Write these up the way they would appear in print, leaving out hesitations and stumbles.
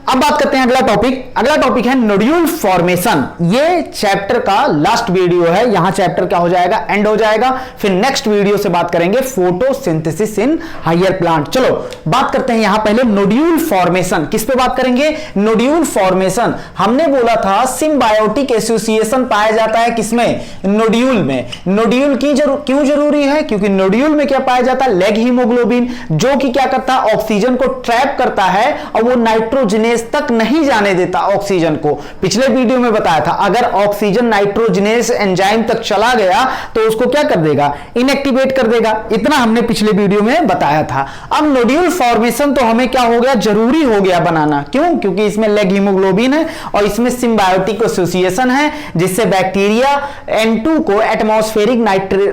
अब बात करते हैं अगला टॉपिक। अगला टॉपिक है नोड्यूल फॉर्मेशन। ये चैप्टर का लास्ट वीडियो है, यहां चैप्टर क्या हो जाएगा, एंड हो जाएगा। फिर नेक्स्ट वीडियो से बात करेंगे फोटोसिंथेसिस इन हायर प्लांट। चलो बात करते हैं यहां पहले नोड्यूल फॉर्मेशन। किस पे बात करेंगे? Nodule formation. हमने बोला था सिम्बायोटिक एसोसिएशन पाया जाता है किसमें? नोड्यूल में। नोड्यूल की क्यों जरूरी है? क्योंकि नोड्यूल में क्या पाया जाता है? लेग हीमोग्लोबिन, जो कि क्या करता है? ऑक्सीजन को ट्रैप करता है और वो नाइट्रोजनेज तक नहीं जाने देता ऑक्सीजन को। पिछले वीडियो में बताया था अगर ऑक्सीजन नाइट्रोजनेज एंजाइम तक चला गया तो उसको क्या कर देगा? इनएक्टिवेट कर देगा। इतना हमने पिछले वीडियो में बताया था। अब नोड्यूल फॉर्मेशन तो हमें क्या हो गया? जरूरी हो गया बनाना। क्यों? क्योंकि इसमें लेग हीमोग्लोबिन है और इसमें सिम्बायोटिक एसोसिएशन है, जिससे बैक्टीरिया N2 को एटमॉस्फेरिक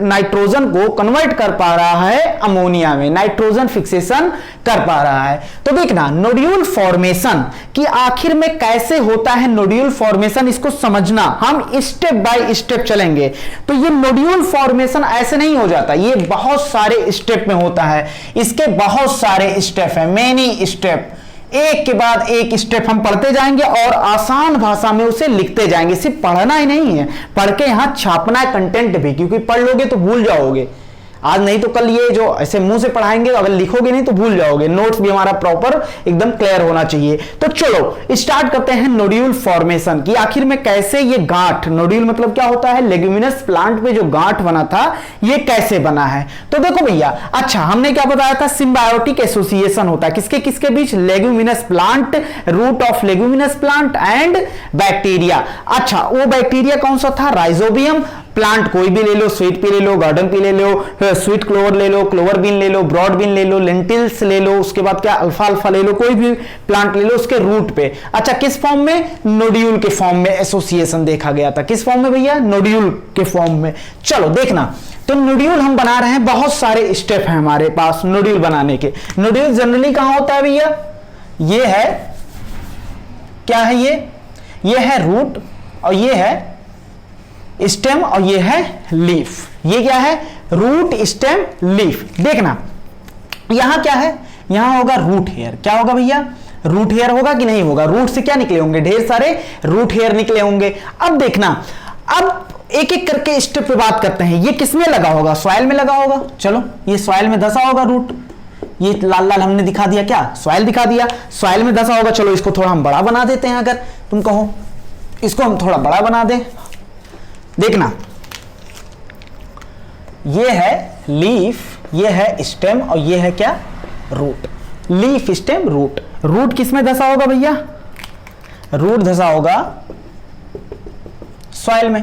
नाइट्रोजन को कन्वर्ट कर पा रहा है अमोनिया में, नाइट्रोजन फिक्सेशन कर पा रहा है। तो देखना नोड्यूल फॉर्मेशन कि आखिर में कैसे होता है नोड्यूल फॉर्मेशन, इसको समझना। हम स्टेप बाय स्टेप चलेंगे। तो ये नोड्यूल फॉर्मेशन ऐसे नहीं हो जाता, ये बहुत सारे स्टेप में होता है। इसके बहुत सारे स्टेप है, मेनी स्टेप। एक के बाद एक स्टेप हम पढ़ते जाएंगे और आसान भाषा में उसे लिखते जाएंगे। सिर्फ पढ़ना ही नहीं है, पढ़ के यहां छापना है कंटेंट भी, क्योंकि पढ़ लोगे तो भूल जाओगे। आज नहीं तो कल ये जो ऐसे मुंह से पढ़ाएंगे, अगर लिखोगे नहीं तो भूल जाओगे। नोट्स भी हमारा प्रॉपर एकदम क्लियर होना चाहिए। तो चलो स्टार्ट करते हैं नोड्यूल फॉर्मेशन कि आखिर में कैसे ये गांठ, नोड्यूल मतलब क्या होता है? लेग्यूमिनस प्लांट पे जो गांठ बना था ये कैसे बना है। तो देखो भैया, अच्छा हमने क्या बताया था? सिम्बायोटिक एसोसिएशन होता है किसके किसके बीच? Leguminous plant, root of leguminous plant and bacteria. अच्छा वो बैक्टीरिया कौन सा था? राइजोबियम। प्लांट कोई भी ले लो, स्वीट पी ले लो, गार्डन पी ले लो, स्वीट क्लोवर ले लो, क्लोवर बीन ले लो, ब्रॉड बीन ले लो, लेंटिल्स ले लो, उसके बाद क्या अल्फा अल्फा ले लो, कोई भी प्लांट ले लो उसके रूट पे। अच्छा किस फॉर्म में? नोड्यूल के फॉर्म में एसोसिएशन देखा गया था। किस फॉर्म में भैया? नोड्यूल के फॉर्म में। चलो देखना, तो नोड्यूल हम बना रहे हैं, बहुत सारे स्टेप हैं हमारे पास नोड्यूल बनाने के। नोड्यूल जनरली कहां होता है भैया? ये है, क्या है ये है रूट और ये है स्टेम और ये है लीफ। ये क्या है? Root, stem, leaf. देखना यहां क्या है? यहां होगा रूट हेयर। क्या होगा भैया? रूट हेयर होगा कि नहीं होगा? रूट से क्या निकले होंगे? ढेर सारे रूट हेयर निकले होंगे। अब देखना, अब एक एक करके स्टेप पे बात करते हैं। ये किसमें लगा होगा? सॉइल में लगा होगा। चलो ये सॉइल में धसा होगा रूट। ये लाल लाल हमने दिखा दिया, क्या? सॉइल दिखा दिया। सॉइल में धसा होगा। चलो इसको थोड़ा हम बड़ा बना देते हैं, अगर तुम कहो इसको हम थोड़ा बड़ा बना दें। देखना ये है लीफ, ये है स्टेम और ये है क्या? Root. Leaf, stem, root. Root किसमें धसा होगा भैया? रूट धसा होगा सॉइल में।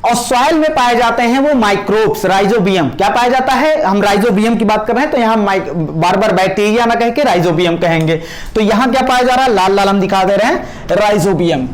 और सॉइल में पाए जाते हैं वो माइक्रोब्स, राइजोबियम। क्या पाया जाता है? हम राइजोबियम की बात कर रहे हैं तो यहां बार बार बैक्टीरिया ना कह के राइजोबियम कहेंगे। तो यहां क्या पाया जा रहा है? लाल लाल हम दिखा दे रहे हैं, राइजोबियम।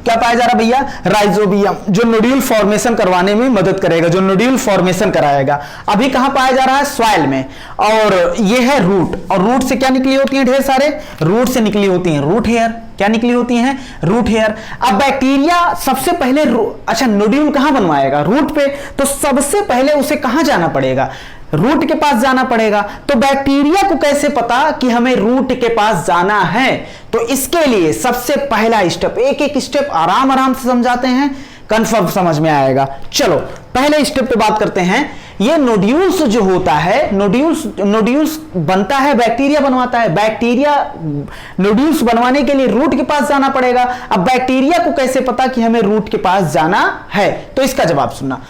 क्या पाया जा रहा भैया? राइजोबियम, जो नोड्यूल फॉर्मेशन करवाने में मदद करेगा, जो नोड्यूल फॉर्मेशन कराएगा। अभी कहां पाया जा रहा है? सॉइल में। और ये है रूट, और रूट से क्या निकली होती है? ढेर सारे रूट से निकली होती हैं रूट हेयर। क्या निकली होती हैं? Root hair. अब बैक्टीरिया सबसे पहले अच्छा नोड्यूल कहां बनवाएगा? रूट पे। तो सबसे पहले उसे कहां जाना पड़ेगा? रूट के पास जाना पड़ेगा। तो बैक्टीरिया को कैसे पता कि हमें रूट के पास जाना है? तो इसके लिए सबसे पहला स्टेप, एक एक स्टेप आराम आराम से समझाते हैं, कंफर्म समझ में आएगा। चलो पहले स्टेप पे बात करते हैं। ये नोड्यूल्स जो होता है, नोड्यूल्स बनता है, बैक्टीरिया बनवाता है। बैक्टीरिया नोड्यूल्स बनवाने के लिए रूट के पास जाना पड़ेगा। अब बैक्टीरिया को कैसे पता कि हमें रूट के पास जाना है? तो इसका जवाब सुनना।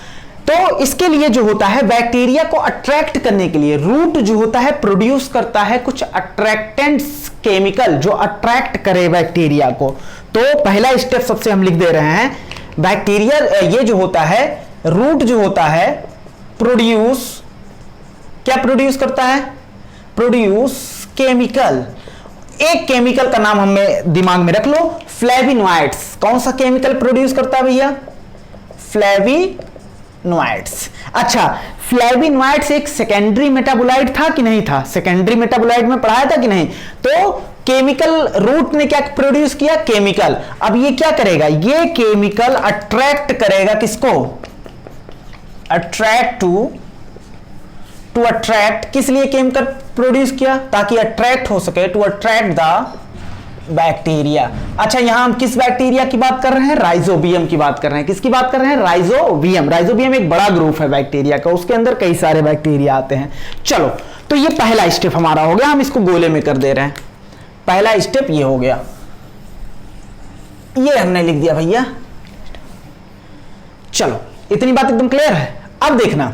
तो इसके लिए जो होता है, बैक्टीरिया को अट्रैक्ट करने के लिए रूट जो होता है प्रोड्यूस करता है कुछ अट्रैक्टेंट्स, केमिकल जो अट्रैक्ट करे बैक्टीरिया को। तो पहला स्टेप सबसे हम लिख दे रहे हैं, बैक्टीरिया ये जो होता है रूट जो होता है प्रोड्यूस, क्या प्रोड्यूस करता है? Produce chemical. एक केमिकल का नाम हमें दिमाग में रख लो, फ्लेविनॉइड्स। कौन सा केमिकल प्रोड्यूस करता है भैया? फ्लेविनॉइड्स। अच्छा फ्लेविनॉइड्स एक सेकेंडरी मेटाबोलाइट था कि नहीं था? सेकेंडरी मेटाबोलाइट में पढ़ाया था कि नहीं? तो केमिकल रूट ने क्या प्रोड्यूस किया? केमिकल। अब ये क्या करेगा? ये केमिकल अट्रैक्ट करेगा किसको? Attract to attract. किस लिए केमिकल प्रोड्यूस किया? ताकि अट्रैक्ट हो सके, टू अट्रैक्ट द बैक्टीरिया। अच्छा, यहां हम किस बैक्टीरिया की बात कर रहे हैं? राइजोबियम की बात कर रहे हैं। किसकी बात कर रहे हैं? राइजोबियम। राइजोबियम एक बड़ा ग्रुप है बैक्टीरिया का, उसके अंदर कई सारे बैक्टीरिया आते हैं। चलो, तो ये पहला स्टेप हमारा हो गया, हम इसको गोले में कर दे रहे हैं। पहला स्टेप ये हो गया, ये हमने लिख दिया भैया। चलो, इतनी बात एकदम क्लियर है। अब देखना,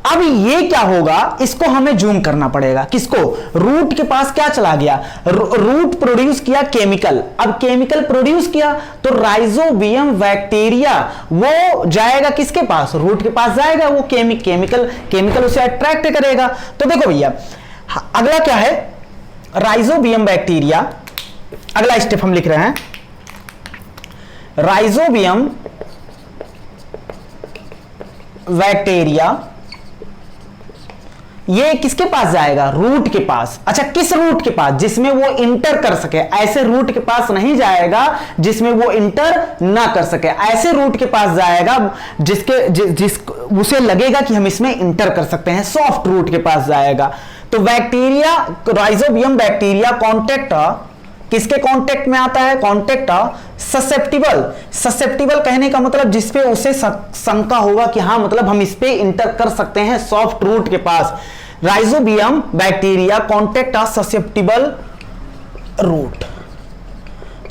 अब ये क्या होगा, इसको हमें जूम करना पड़ेगा। किसको? रूट के पास क्या चला गया? रूट प्रोड्यूस किया केमिकल। अब केमिकल प्रोड्यूस किया तो राइजोबियम बैक्टीरिया वो जाएगा किसके पास? रूट के पास जाएगा। वो केमिकल उसे अट्रैक्ट करेगा। तो देखो भैया, अगला क्या है? Rhizobium bacteria. अगला स्टेप हम लिख रहे हैं, राइजोबियम बैक्टीरिया ये किसके पास जाएगा? रूट के पास। अच्छा, किस रूट के पास? जिसमें वो इंटर कर सके। ऐसे रूट के पास नहीं जाएगा जिसमें वो इंटर ना कर सके। ऐसे रूट के पास जाएगा उसे लगेगा कि हम इसमें इंटर कर सकते हैं। सॉफ्ट रूट के पास जाएगा। तो बैक्टीरिया, राइजोबियम बैक्टीरिया कॉन्टेक्ट किसके कांटेक्ट में आता है? Contact susceptible. ससेप्टिबल कहने का मतलब जिसपे उसे शंका होगा कि हाँ, मतलब हम इस पे इंटर कर सकते हैं, सॉफ्ट रूट के पास। Rhizobium bacteria contact susceptible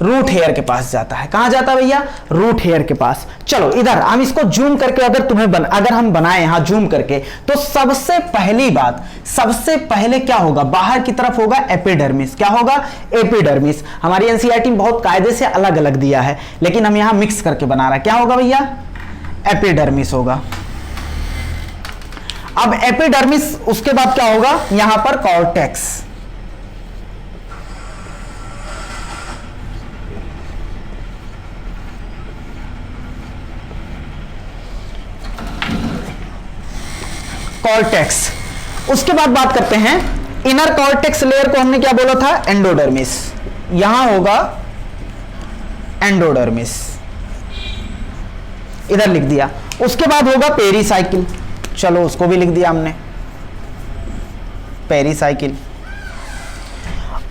root hair के पास जाता है। कहां जाता है भैया? रूट हेयर के पास। चलो, इधर हम इसको जूम करके अगर हम बनाए यहां जूम करके, तो सबसे पहली बात, सबसे पहले क्या होगा? बाहर की तरफ होगा एपिडर्मिस। क्या होगा? एपिडर्मिस। हमारी एनसीईआरटी में बहुत कायदे से अलग अलग दिया है, लेकिन हम यहां मिक्स करके बना रहे हैं। क्या होगा भैया? एपिडर्मिस होगा। अब एपिडर्मिस, उसके बाद क्या होगा? यहां पर कॉर्टेक्स। कॉर्टेक्स। उसके बाद बात करते हैं इनर कॉर्टेक्स लेयर को हमने क्या बोला था? एंडोडर्मिस। यहां होगा एंडोडर्मिस, इधर लिख दिया। उसके बाद होगा पेरीसाइकिल। चलो, उसको भी लिख दिया हमने, पेरीसाइकिल।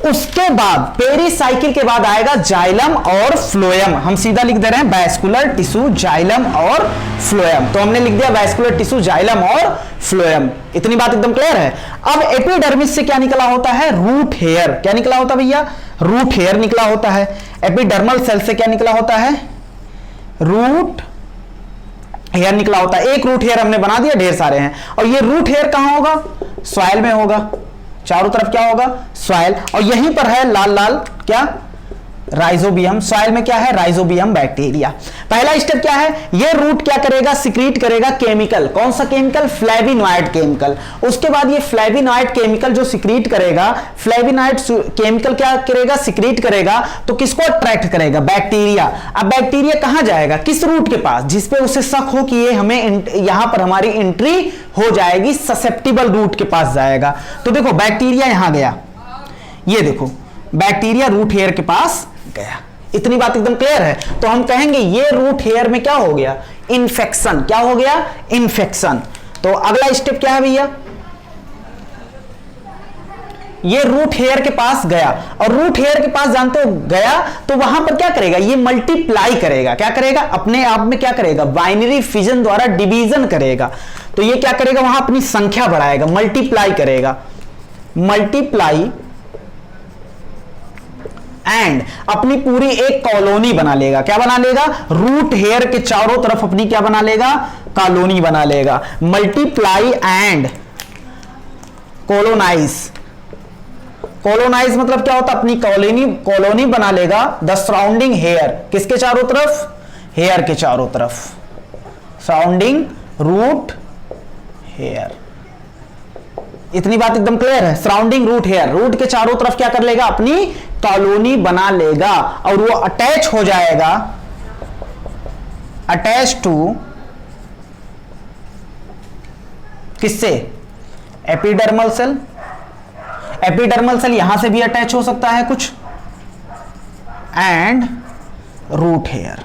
उसके बाद पेरीसाइकिल के बाद आएगा जाइलम और फ्लोएम। हम सीधा लिख दे रहे हैं वैस्कुलर टिश्यू, जाइलम और फ्लोएम। तो हमने लिख दिया वैस्कुलर टिश्यू, जाइलम और फ्लोएम। इतनी बात एकदम क्लियर है। अब एपिडर्मिस से क्या निकला होता है? Root hair. क्या निकला होता है भैया? रूट हेयर निकला होता है। एपिडर्मल सेल से क्या निकला होता है? रूट हेयर निकला होता है। एक रूट हेयर हमने बना दिया, ढेर सारे हैं। और ये रूट हेयर कहां होगा? सॉइल में होगा। चारों तरफ क्या होगा? सॉइल। और यहीं पर है लाल लाल, क्या? राइजोबियम। सॉइल में क्या है? Rhizobium bacteria. पहला स्टेप क्या है? ये रूट क्या करेगा? सिक्रीट करेगा केमिकल। कौन सा केमिकल? Flavonoid chemical. उसके बाद ये फ्लेविनॉइड केमिकल जो सिक्रीट करेगा, फ्लेविनॉइड केमिकल क्या करेगा? सिक्रीट करेगा। तो किसको अट्रैक्ट करेगा? बैक्टीरिया। अब बैक्टीरिया कहां जाएगा? किस रूट के पास? जिसपे उसे शक हो कि ये हमें यहां पर हमारी एंट्री हो जाएगी, ससेप्टिबल रूट के पास जाएगा। तो देखो, बैक्टीरिया यहां गया, ये देखो बैक्टीरिया रूट हेयर के पास गया। इतनी बात एकदम क्लियर है। तो हम कहेंगे ये रूट हेयर में क्या हो गया? इन्फेक्शन। क्या हो गया? इन्फेक्शन। तो अगला स्टेप क्या है भैया? ये रूट हेयर के पास गया, और रूट हेयर के पास जानते हो गया तो वहां पर क्या करेगा? ये मल्टीप्लाई करेगा। क्या करेगा? अपने आप में क्या करेगा? बाइनरी फिजन द्वारा डिवीजन करेगा। तो ये क्या करेगा? वहां अपनी संख्या बढ़ाएगा, मल्टीप्लाई करेगा। मल्टीप्लाई एंड अपनी पूरी एक कॉलोनी बना लेगा। क्या बना लेगा? रूट हेयर के चारों तरफ अपनी क्या बना लेगा? कॉलोनी बना लेगा। Multiply and colonise. कोलोनाइज मतलब क्या होता? अपनी कॉलोनी बना लेगा द सराउंडिंग हेयर। किसके चारों तरफ? हेयर के चारों तरफ। Surrounding root hair. इतनी बात एकदम क्लियर है। सराउंडिंग रूट हेयर, रूट के चारों तरफ क्या कर लेगा? अपनी कॉलोनी बना लेगा, और वो अटैच हो जाएगा, अटैच टू किससे? Epidermal cell. एपिडर्मल सेल यहां से भी अटैच हो सकता है कुछ, एंड रूट हेयर।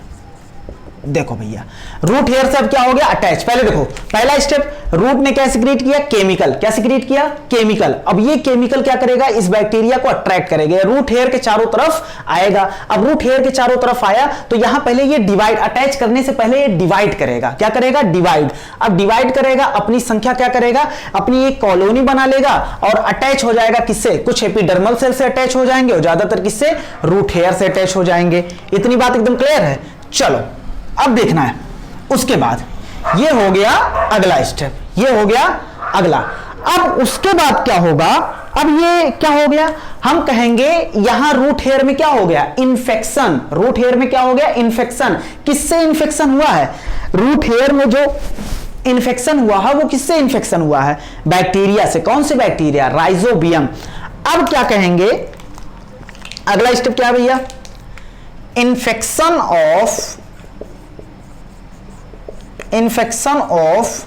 देखो भैया, रूट हेयर से अब क्या हो गया, अटैच। पहले देखो, पहला स्टेप, रूट ने क्या सिक्रीट किया, केमिकल। क्या सिक्रीट किया, केमिकल। अब ये केमिकल क्या करेगा, इस बैक्टीरिया को अट्रैक्ट करेगा, रूट हेयर के चारों तरफ आएगा। अब रूट हेयर के चारों तरफ आया तो यहां पहले ये डिवाइड, अटैच करने से पहले ये डिवाइड करेगा। क्या करेगा, डिवाइड। अब डिवाइड करेगा, अपनी संख्या क्या करेगा, अपनी एक कॉलोनी बना लेगा और अटैच हो जाएगा किससे, कुछ एपिडर्मल सेल से अटैच हो जाएंगे और ज्यादातर किससे, रूट हेयर से अटैच हो जाएंगे। इतनी बात एकदम क्लियर है। चलो अब देखना है, उसके बाद ये हो गया अगला स्टेप, ये हो गया अगला। अब उसके बाद क्या होगा, अब ये क्या हो गया, हम कहेंगे यहां रूट हेयर में क्या हो गया, इन्फेक्शन। रूट हेयर में क्या हो गया, इन्फेक्शन। किससे इन्फेक्शन हुआ है, रूट हेयर में जो इन्फेक्शन हुआ है वो किससे इन्फेक्शन हुआ है, बैक्टीरिया से। कौन से बैक्टीरिया, राइजोबियम। अब क्या कहेंगे, अगला स्टेप क्या है भैया, इन्फेक्शन ऑफ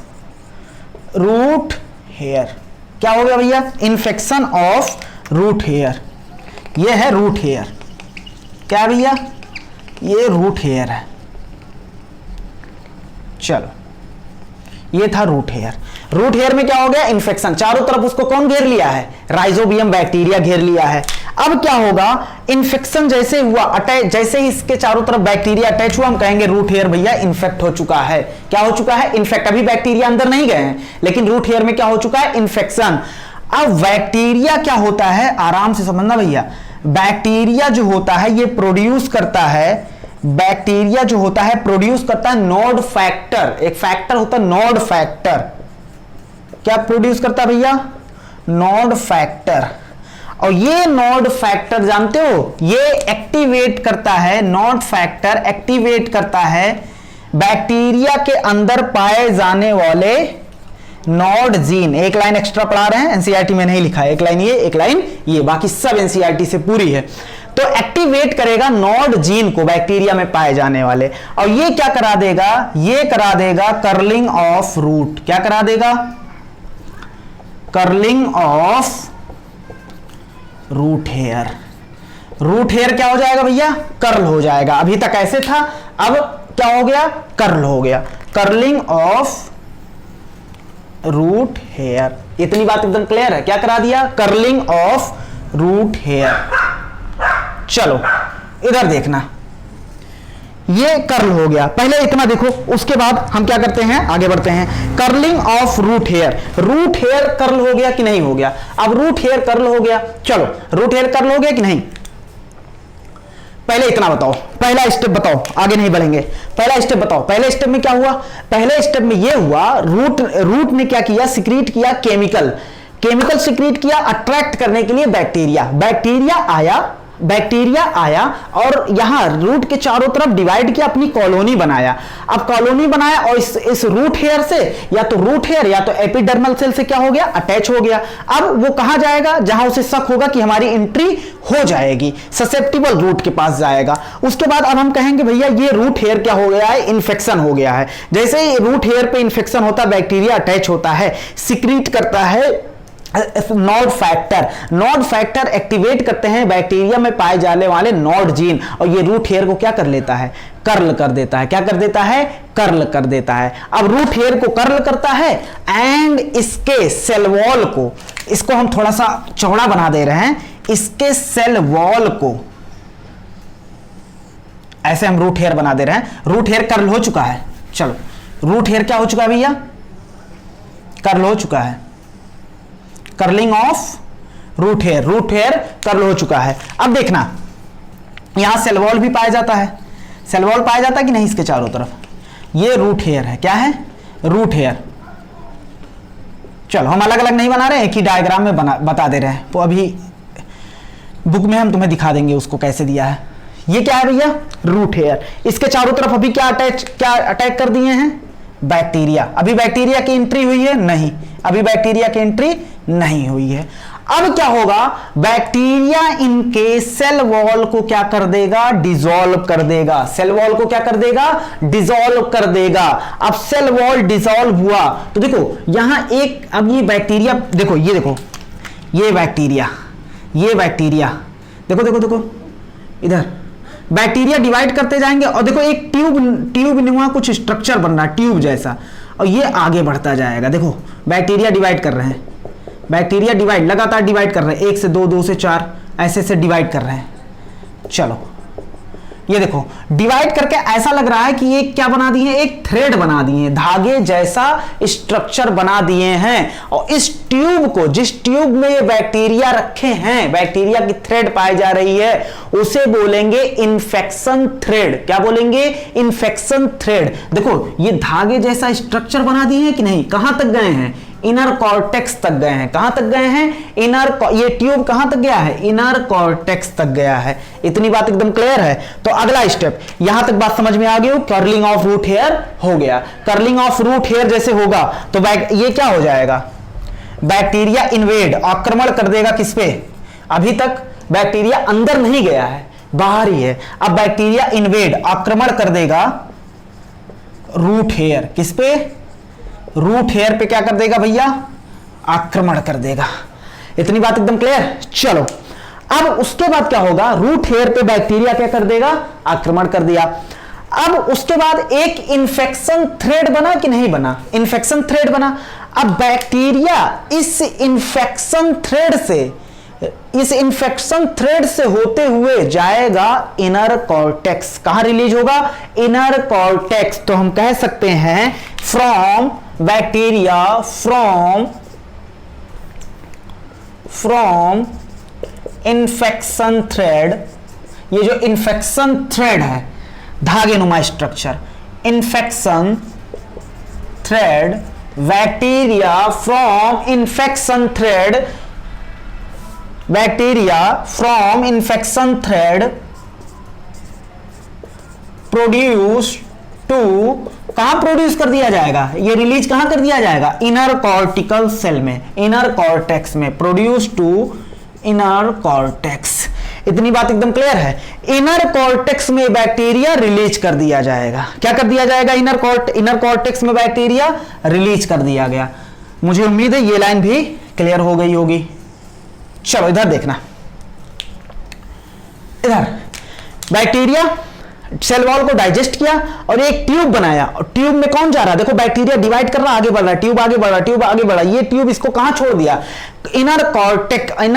रूट हेयर। क्या हो गया भैया, इन्फेक्शन ऑफ रूट हेयर। ये है रूट हेयर। क्या भैया, ये रूट हेयर है। चलो, ये था रूट हेयर। रूट हेयर में क्या हो गया, इन्फेक्शन। चारों तरफ उसको कौन घेर लिया है, राइजोबियम बैक्टीरिया घेर लिया है। अब क्या होगा, इन्फेक्शन जैसे हुआ, अटैच, जैसे ही इसके चारों तरफ बैक्टीरिया अटैच हुआ, हम कहेंगे रूट हेयर भैया इन्फेक्ट हो चुका है। क्या हो चुका है, इन्फेक्ट। अभी बैक्टीरिया अंदर नहीं गए हैं, लेकिन रूट हेयर में क्या हो चुका है, इन्फेक्शन। अब बैक्टीरिया क्या होता है, आराम से समझना भैया, बैक्टीरिया जो होता है ये प्रोड्यूस करता है, बैक्टीरिया जो होता है प्रोड्यूस करता है नोड फैक्टर। एक फैक्टर होता है नोड फैक्टर। क्या प्रोड्यूस करता है भैया, नोड फैक्टर। और ये नोड फैक्टर जानते हो, ये एक्टिवेट करता है, नोड फैक्टर एक्टिवेट करता है बैक्टीरिया के अंदर पाए जाने वाले नोड जीन। एक लाइन एक्स्ट्रा पढ़ा रहे हैं, एनसीईआरटी में नहीं लिखा है, एक लाइन ये, एक लाइन ये, बाकी सब एनसीईआरटी से पूरी है। तो एक्टिवेट करेगा नोड जीन को बैक्टीरिया में पाए जाने वाले, और ये क्या करा देगा, ये करा देगा कर्लिंग ऑफ रूट। क्या करा देगा, curling of root hair. Root hair क्या हो जाएगा भैया, कर्ल हो जाएगा। अभी तक ऐसे था, अब क्या हो गया, कर्ल हो गया, कर्लिंग ऑफ रूट हेयर। इतनी बात एकदम क्लियर है। क्या करा दिया, कर्लिंग ऑफ रूट हेयर। चलो इधर देखना, ये कर्ल हो गया। पहले इतना देखो, उसके बाद हम क्या करते हैं, आगे बढ़ते हैं। Curling of root hair, root hair curl हो गया कि नहीं हो गया। अब रूट हेयर कर्ल हो गया, चलो रूट हेयर कर्ल हो गया कि नहीं, पहले इतना बताओ, पहला स्टेप बताओ, आगे नहीं बढ़ेंगे। पहला स्टेप बताओ, पहले स्टेप में क्या हुआ, पहले स्टेप में ये हुआ, रूट ने क्या किया, सिक्रीट किया केमिकल। केमिकल सिक्रीट किया अट्रैक्ट करने के लिए बैक्टीरिया। बैक्टीरिया आया और यहां रूट के चारों तरफ डिवाइड किया, अपनी कॉलोनी बनाया। अब कॉलोनी बनाया और इस रूट हेयर से, या तो रूट हेयर या तो एपिडर्मल सेल से क्या हो गया, अटैच हो गया। अब वो कहां जाएगा, जहां उसे शक होगा कि हमारी एंट्री हो जाएगी, ससेप्टिबल रूट के पास जाएगा। उसके बाद अब हम कहेंगे भैया ये रूट हेयर क्या हो गया है, इन्फेक्शन हो गया है। जैसे ही रूट हेयर पे इन्फेक्शन होता है, बैक्टीरिया अटैच होता है, सिक्रीट करता है node factor. Node factor activate करते हैं बैक्टीरिया में पाए जाने वाले नोड जीन, और ये रूट हेयर को क्या कर लेता है, कर्ल कर देता है। क्या कर देता है, कर्ल कर देता है। अब रूट हेयर को कर्ल करता है एंड इसके सेल वॉल को, इसको हम थोड़ा सा चौड़ा बना दे रहे हैं, इसके सेल वॉल को ऐसे हम रूट हेयर बना दे रहे हैं। रूट हेयर कर्ल हो चुका है। चलो रूट हेयर क्या हो चुका है भैया, कर्ल हो चुका है, curling of root hair. Root hair curl हो चुका है। अब देखना, यहां सेल वॉल भी पाया जाता है, सेल वॉल पाया जाता है कि नहीं इसके चारों तरफ। ये रूट हेयर है, क्या है, रूट हेयर। चलो हम अलग अलग नहीं बना रहे हैं, एक ही डायग्राम में बता दे रहे हैं। तो अभी बुक में हम तुम्हें दिखा देंगे उसको कैसे दिया है। ये क्या है भैया, रूट हेयर। इसके चारों तरफ अभी क्या अटैक कर दिए हैं, बैक्टीरिया। अभी बैक्टीरिया की एंट्री हुई है नहीं, अभी बैक्टीरिया की एंट्री नहीं हुई है। अब क्या होगा, बैक्टीरिया इनके सेल वॉल को क्या कर देगा, डिसॉल्व कर देगा। सेल वॉल को क्या कर देगा, डिसॉल्व कर देगा। अब सेल वॉल डिसॉल्व हुआ तो देखो यहां एक, अब ये बैक्टीरिया देखो, ये देखो, ये बैक्टीरिया, ये बैक्टीरिया देखो देखो देखो इधर, बैक्टीरिया डिवाइड करते जाएंगे और देखो एक ट्यूब नुमा कुछ स्ट्रक्चर बन रहा है, ट्यूब जैसा, और ये आगे बढ़ता जाएगा। देखो बैक्टीरिया डिवाइड कर रहे हैं, बैक्टीरिया डिवाइड लगातार डिवाइड कर रहे हैं, 1 से 2, 2 से 4 ऐसे से डिवाइड कर रहे हैं। चलो ये देखो डिवाइड करके ऐसा लग रहा है कि ये क्या बना दिए, एक थ्रेड बना दिए, धागे जैसा स्ट्रक्चर बना दिए हैं। और इस ट्यूब को, जिस ट्यूब में ये बैक्टीरिया रखे हैं, बैक्टीरिया की थ्रेड पाई जा रही है, उसे बोलेंगे इन्फेक्शन थ्रेड। क्या बोलेंगे? Infection thread. देखो ये धागे जैसा स्ट्रक्चर बना दिए हैं कि नहीं, कहां तक गए हैं? इनर कॉर्टेक्स तक गए हैं। कहां तक गए हैं? ये ट्यूब कहां तक गया है? इनर कॉर्टेक्स तक गया है। इतनी बात एकदम क्लियर है। तो अगला स्टेप, यहां तक बात समझ में आ गई, कर्लिंग ऑफ रूट हेयर हो गया। कर्लिंग ऑफ रूट हेयर जैसे होगा तो ये क्या हो जाएगा? बैक्टीरिया इन्वेड, आक्रमण कर देगा किस पे? अभी तक बैक्टीरिया अंदर नहीं गया है, बाहर ही है। अब बैक्टीरिया इन्वेड, आक्रमण कर देगा रूट हेयर। किस पे? रूट हेयर पे क्या कर देगा भैया? आक्रमण कर देगा। इतनी बात एकदम क्लियर। चलो अब उसके बाद क्या होगा? रूट हेयर पे बैक्टीरिया क्या कर देगा? आक्रमण कर दिया। अब उसके बाद एक इन्फेक्शन थ्रेड बना कि नहीं बना? इन्फेक्शन थ्रेड बना। अब बैक्टीरिया इस इन्फेक्शन थ्रेड से होते हुए जाएगा इनर कॉर्टेक्स। कहां रिलीज होगा? Inner cortex. तो हम कह सकते हैं from bacteria, from infection thread, ये जो इन्फेक्शन थ्रेड है, धागे नुमा structure, infection thread, bacteria from infection thread, bacteria from infection thread produce to, कहां प्रोड्यूस कर दिया जाएगा? ये रिलीज कहां कर दिया जाएगा? इनर कॉर्टिकल सेल में, इनर कॉर्टेक्स में, प्रोड्यूस टू इनर कॉर्टेक्स। इतनी बात एकदम क्लियर है। इनर कॉर्टेक्स में बैक्टीरिया रिलीज कर दिया जाएगा। क्या कर दिया जाएगा? इनर कॉर्टेक्स में बैक्टीरिया रिलीज कर दिया गया। मुझे उम्मीद है ये लाइन भी क्लियर हो गई होगी। चलो इधर देखना, इधर बैक्टीरिया सेल वॉल को डाइजेस्ट किया और एक ट्यूब बनाया, और ट्यूब में कौन जा रहा है? देखो बैक्टीरिया डिवाइड कर रहा है, आगे बढ़ रहा है, ट्यूब आगे बढ़ रहा है, ट्यूब आगे बढ़ रहा है। ये ट्यूब इसको कहां छोड़ दिया? इनर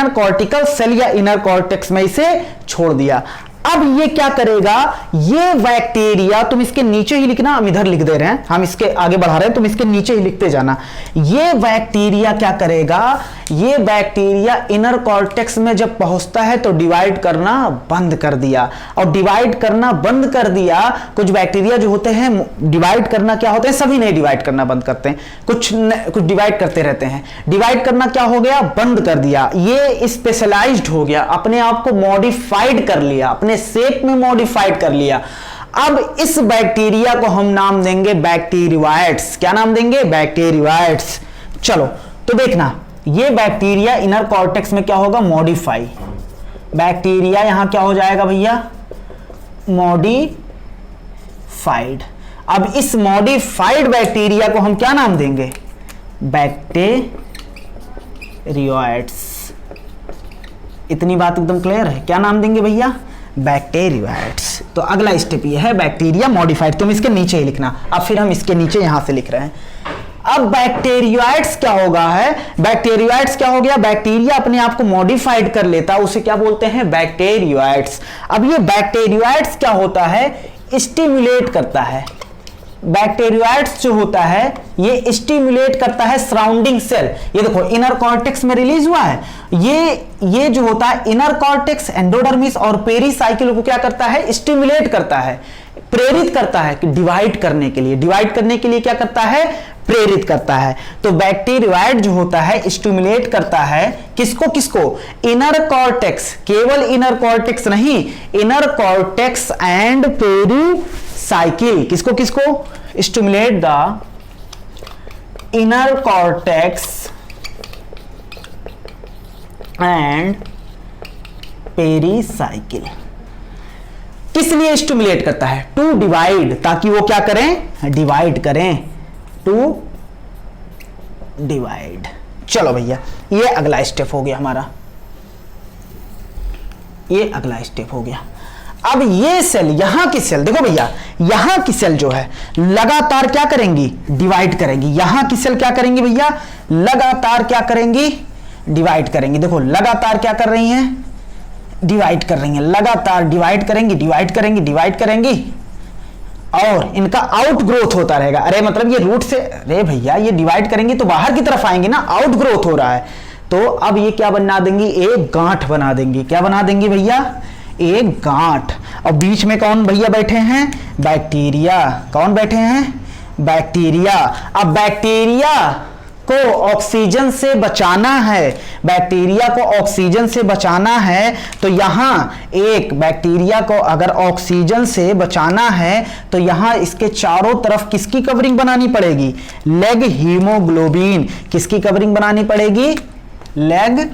कॉर्टिकल सेल या इनर कॉर्टेक्स में इसे छोड़ दिया। अब ये क्या करेगा? ये बैक्टीरिया, तुम इसके नीचे ही लिखना, हम इधर लिख दे रहे हैं, हम इसके आगे बढ़ा रहे हैं, तुम इसके नीचे ही लिखते जाना। ये बैक्टीरिया क्या करेगा? ये बैक्टीरिया इनर कॉर्टेक्स में जब पहुंचता है तो डिवाइड करना बंद कर दिया। और डिवाइड करना बंद कर दिया, कुछ बैक्टीरिया जो होते हैं डिवाइड करना क्या होते हैं? सभी नहीं डिवाइड करना बंद करते हैं, कुछ डिवाइड करते रहते हैं। डिवाइड करना क्या हो गया? बंद कर दिया। ये स्पेशलाइज्ड हो गया, अपने आप को मॉडिफाइड कर लिया, अपने शेप में मॉडिफाइड कर लिया। अब इस बैक्टीरिया को हम नाम देंगे बैक्टीरियोइड्स। क्या नाम देंगे? बैक्टीरियोइड्स। चलो तो देखना, ये बैक्टीरिया इनर कॉर्टेक्स में क्या होगा? मॉडिफाई। बैक्टीरिया यहां क्या हो जाएगा भैया? मॉडिफाइड। अब इस मॉडिफाइड बैक्टीरिया को हम क्या नाम देंगे? बैक्टीरियोइड्स। इतनी बात एकदम क्लियर है। क्या नाम देंगे भैया? बैक्टीरियोइड्स। तो अगला स्टेप ये है बैक्टीरिया मॉडिफाइड। तुम इसके नीचे ही लिखना, अब फिर हम इसके नीचे यहां से लिख रहे हैं। अब बैक्टीरियोइड्स क्या होगा है? बैक्टीरियोइड्स क्या हो गया? बैक्टीरिया अपने आप को मॉडिफाइड कर लेता, उसे क्या बोलते हैं? बैक्टीरियोइड्स। अब ये बैक्टीरियोइड्स क्या होता है? स्टिमुलेट करता है। बैक्टीरियोइड्स जो होता है ये स्टिमुलेट करता है सराउंडिंग सेल। ये देखो इनर कॉर्टेक्स में रिलीज हुआ है। ये जो होता है इनर कॉर्टेक्स, एंडोडर्मिस और पेरीसाइकिल को क्या करता है? स्टिमुलेट करता है, प्रेरित करता है कि डिवाइड करने के लिए। डिवाइड करने के लिए क्या करता है? प्रेरित करता है। तो बैक्टीरियोइड जो होता है स्टिमुलेट करता है किसको किसको? Inner cortex. केवल इनर कॉर्टेक्स नहीं, इनर कॉर्टेक्स एंड पेरीसाइकिल। किसको किसको? Stimulate the inner cortex and pericycle. किस लिए स्टिमुलेट करता है? टू डिवाइड, ताकि वो क्या करें? डिवाइड करें, टू डिवाइड। चलो भैया ये अगला स्टेप हो गया हमारा, ये अगला स्टेप हो गया। अब ये सेल, यहां की सेल देखो भैया, यहां की सेल जो है लगातार क्या करेंगी, डिवाइड करेंगी। यहां की सेल क्या करेंगी भैया, लगातार क्या करेंगी, डिवाइड करेंगी। देखो लगातार क्या कर रही हैं, डिवाइड कर रही हैं, लगातार डिवाइड करेंगी, डिवाइड करेंगी, डिवाइड करेंगी, और इनका आउट ग्रोथ होता रहेगा। अरे मतलब ये रूट से, अरे भैया ये डिवाइड करेंगी तो बाहर की तरफ आएंगी ना, आउट ग्रोथ हो रहा है। तो अब ये क्या बना देंगी, एक गांठ बना देंगी। क्या बना देंगी भैया, एक गांठ। और बीच में कौन भैया बैठे हैं, बैक्टीरिया। कौन बैठे हैं, बैक्टीरिया। अब बैक्टीरिया को ऑक्सीजन से बचाना है, बैक्टीरिया को ऑक्सीजन से बचाना है, तो यहां एक बैक्टीरिया को अगर ऑक्सीजन से बचाना है तो यहां इसके चारों तरफ किसकी कवरिंग बनानी पड़ेगी, लेग हीमोग्लोबिन। किसकी कवरिंग बनानी पड़ेगी, लेग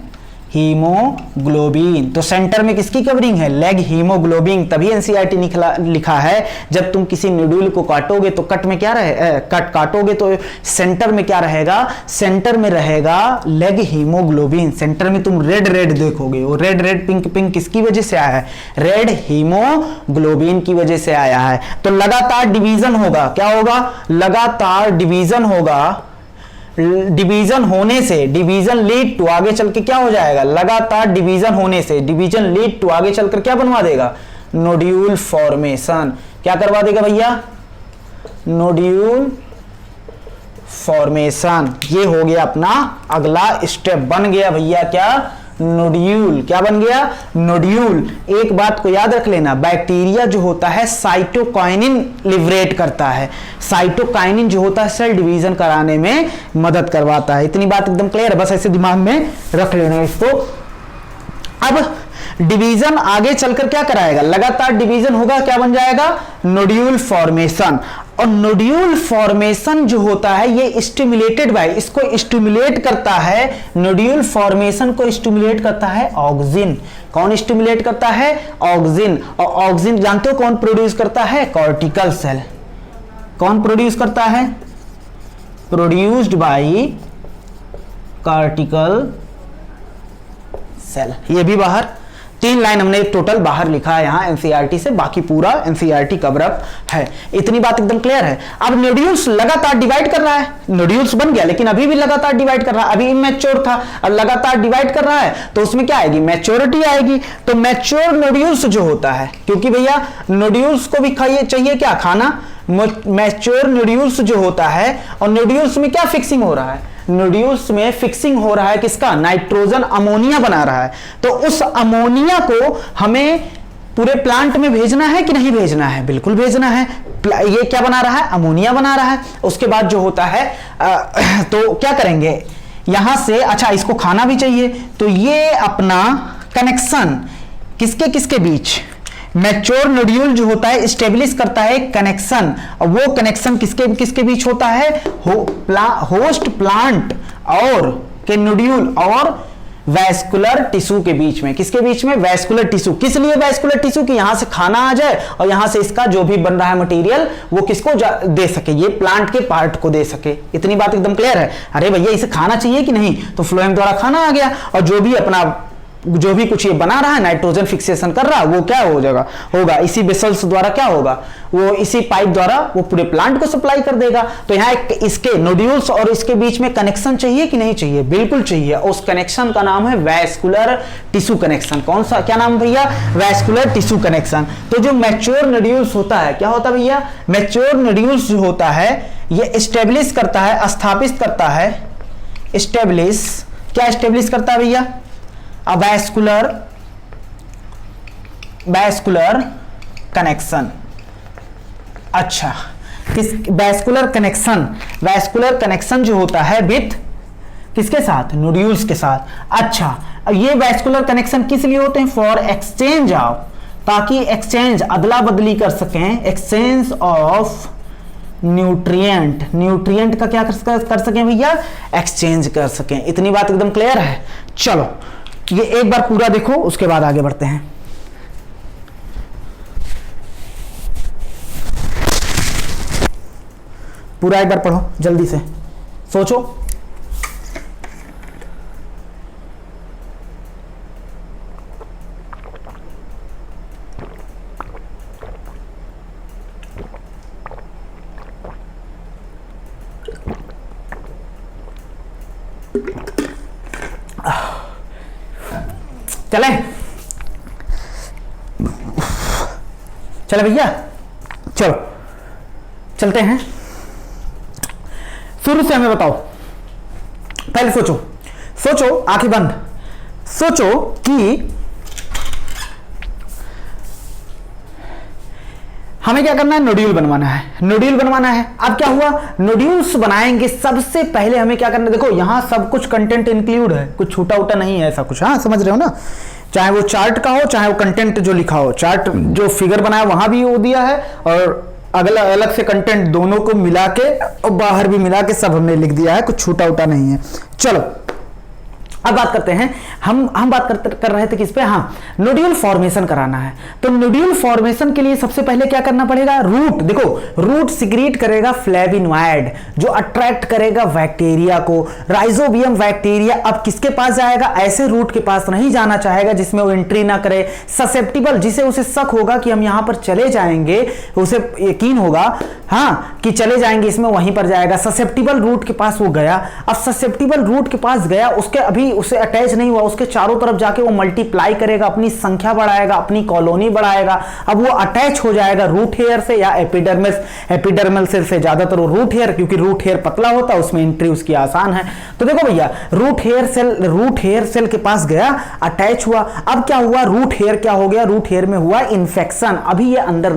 हीमोग्लोबिन। तो सेंटर में किसकी कवरिंग है, लेग हीमोग्लोबिन। तभी एनसीईआरटी लिखा है जब तुम किसी नोड्यूल को काटोगे तो कट में क्या रहे, काटोगे तो सेंटर में क्या रहेगा, सेंटर में रहेगा लेग हीमोग्लोबिन। सेंटर में तुम रेड रेड देखोगे, वो रेड रेड पिंक पिंक किसकी वजह से आया है, रेड हीमोग्लोबिन की वजह से आया है। तो लगातार डिवीजन होगा, क्या होगा, लगातार डिवीजन होगा। डिवीजन होने से, डिवीजन लीड टू, आगे चल के क्या हो जाएगा, लगातार डिवीजन होने से, डिवीजन लीड टू आगे चलकर क्या बनवा देगा, नोड्यूल फॉर्मेशन। क्या करवा देगा भैया, नोड्यूल फॉर्मेशन। ये हो गया अपना अगला स्टेप, बन गया भैया क्या, नोड्यूल। क्या बन गया, नोड्यूल। एक बात को याद रख लेना, बैक्टीरिया जो होता है साइटोकाइनिन लिबरेट करता है। साइटोकाइनिन जो होता है सेल डिवीजन कराने में मदद करवाता है। इतनी बात एकदम क्लियर है, बस ऐसे दिमाग में रख लेना इसको। अब डिवीजन आगे चलकर क्या कराएगा, लगातार डिवीजन होगा, क्या बन जाएगा, नोड्यूल फॉर्मेशन। और नोड्यूल फॉर्मेशन जो होता है ये स्टिमुलेटेड बाय, इसको स्टिमुलेट करता है, नोड्यूल फॉर्मेशन को स्टिमुलेट करता है ऑक्सिन। कौन स्टिमुलेट करता है, ऑक्सिन। और ऑक्सिन जानते हो कौन प्रोड्यूस करता है, कॉर्टिकल सेल। कौन प्रोड्यूस करता है, प्रोड्यूस्ड बाय कॉर्टिकल सेल। ये भी बाहर 3 लाइन हमने टोटल बाहर लिखा है यहां एनसीईआरटी से, बाकी पूरा एनसीईआरटी कवर अप है। इतनी बात एकदम क्लियर है। अब नोड्यूल्स लगातार डिवाइड कर रहा है, नोड्यूल्स बन गया लेकिन अभी भी लगातार डिवाइड कर रहा है, अभी इमैच्योर था और लगातार डिवाइड कर रहा है, तो उसमें क्या आएगी, मैच्योरिटी आएगी। तो मैच्योर नोड्यूल्स जो होता है, क्योंकि भैया नोड्यूल्स को भी चाहिए क्या, खाना। मैच्योर नोड्यूल्स जो होता है, और नोड्यूल्स में क्या फिक्सिंग हो रहा है, नोड्यूल्स में फिक्सिंग हो रहा है किसका, नाइट्रोजन अमोनिया बना रहा है। तो उस अमोनिया को हमें पूरे प्लांट में भेजना है कि नहीं भेजना है, बिल्कुल भेजना है। ये क्या बना रहा है, अमोनिया बना रहा है। उसके बाद जो होता है तो क्या करेंगे यहां से, अच्छा इसको खाना भी चाहिए, तो ये अपना कनेक्शन किसके किसके बीच, मैच्योर नोड्यूल जो होता है स्टेब्लिश करता है कनेक्शन। और वो कनेक्शन किसके किसके बीच होता है, होस्ट प्लांट और के नोड्यूल और वैस्कुलर टिश्यू के बीच में। किसके बीच में, वैस्कुलर टिश्यू। किस लिए वैस्कुलर टिश्यू, कि यहां से खाना आ जाए और यहां से इसका जो भी बन रहा है मटेरियल वो किसको दे सके, ये प्लांट के पार्ट को दे सके। इतनी बात एकदम क्लियर है। अरे भैया इसे खाना चाहिए कि नहीं, तो फ्लोएम द्वारा खाना आ गया, और जो भी अपना जो भी कुछ ये बना रहा है नाइट्रोजन फिक्सेशन कर रहा है वो क्या हो जाएगा, होगा इसी वेसल्स द्वारा, क्या होगा वो इसी पाइप द्वारा वो पूरे प्लांट को सप्लाई कर देगा। तो यहाँ एक इसके नोड्यूल्स और इसके बीच में कनेक्शन चाहिए कि नहीं चाहिए, बिल्कुल चाहिए। उस कनेक्शन का नाम है वैस्कुलर टिश्यू कनेक्शन। कौन सा, क्या नाम भैया, वैस्कुलर टिश्यू कनेक्शन। तो जो मैच्योर नोड्यूल्स होता है, क्या होता है भैया, मैच्योर नोड्यूल्स जो होता है ये स्टेब्लिश करता है, स्थापित करता है, स्टेब्लिश, क्या स्टेब्लिश करता है भैया, वैस्कुलर कनेक्शन। अच्छा, किस वैस्कुलर कनेक्शन जो होता है विथ किसके साथ, नोड्यूल्स के साथ। अच्छा, ये वैस्कुलर कनेक्शन किस लिए होते हैं, फॉर एक्सचेंज ऑफ, ताकि एक्सचेंज अदला बदली कर सकें, एक्सचेंज ऑफ न्यूट्रिएंट का क्या कर सकें भैया, एक्सचेंज कर सकें। इतनी बात एकदम क्लियर है। चलो ये एक बार पूरा देखो, उसके बाद आगे बढ़ते हैं। पूरा एक बार पढ़ो जल्दी से, सोचो। चले चले भैया, चलो चलते हैं। शुरू से हमें बताओ, पहले सोचो, सोचो, आंखें बंद, सोचो कि हमें क्या करना है, नोड्यूल बनवाना है, नोड्यूल बनवाना है। अब क्या हुआ, नोड्यूल्स बनाएंगे, सबसे पहले हमें क्या करना है, देखो यहां सब कुछ कंटेंट इंक्लूड है, कुछ छूटा उटा नहीं है ऐसा कुछ, हाँ समझ रहे हो ना, चाहे वो चार्ट का हो चाहे वो कंटेंट जो लिखा हो, चार्ट जो फिगर बनाया वहां भी वो दिया है और अगला अलग से कंटेंट दोनों को मिला के और बाहर भी मिला के सब हमने लिख दिया है, कुछ छूटा उटा नहीं है। चलो अब बात करते हैं, हम बात कर रहे थे किस पे, हाँ नोड्यूल फॉर्मेशन कराना है। तो नोड्यूल फॉर्मेशन के लिए सबसे पहले क्या करना पड़ेगा, रूट, देखो रूट सिक्रीट करेगा फ्लेविनॉइड जो अट्रैक्ट करेगा बैक्टीरिया को, राइजोबियम बैक्टीरिया। अब किसके पास जाएगा, ऐसे रूट के पास नहीं जाना चाहेगा जिसमें वो एंट्री ना करे, ससेप्टिबल जिसे उसे शक होगा कि हम यहां पर चले जाएंगे, उसे यकीन होगा हाँ कि चले जाएंगे इसमें, वहीं पर जाएगा। ससेप्टिबल रूट के पास वो गया, अब ससेप्टिबल रूट के पास गया, उसके अभी उसे अटैच नहीं हुआ, उसके चारों तरफ जाके वो मल्टीप्लाई करेगा, अपनी संख्या बढ़ाएगा, अपनी कॉलोनी बढ़ाएगा। अब वो अटैच हो जाएगा रूट हेयर से या एपिडर्मिस, एपिडर्मल सेल से, ज्यादातर वो रूट हेयर, क्योंकि रूट हेयर पतला होता है उसमें एंट्री उसकी आसान है। तो देखो भैया रूट हेयर सेल के पास गया, अटैच हुआ। अब क्या हुआ, रूट हेयर क्या हो गया, रूट हेयर में हुआ इन्फेक्शन, अभी ये अंदर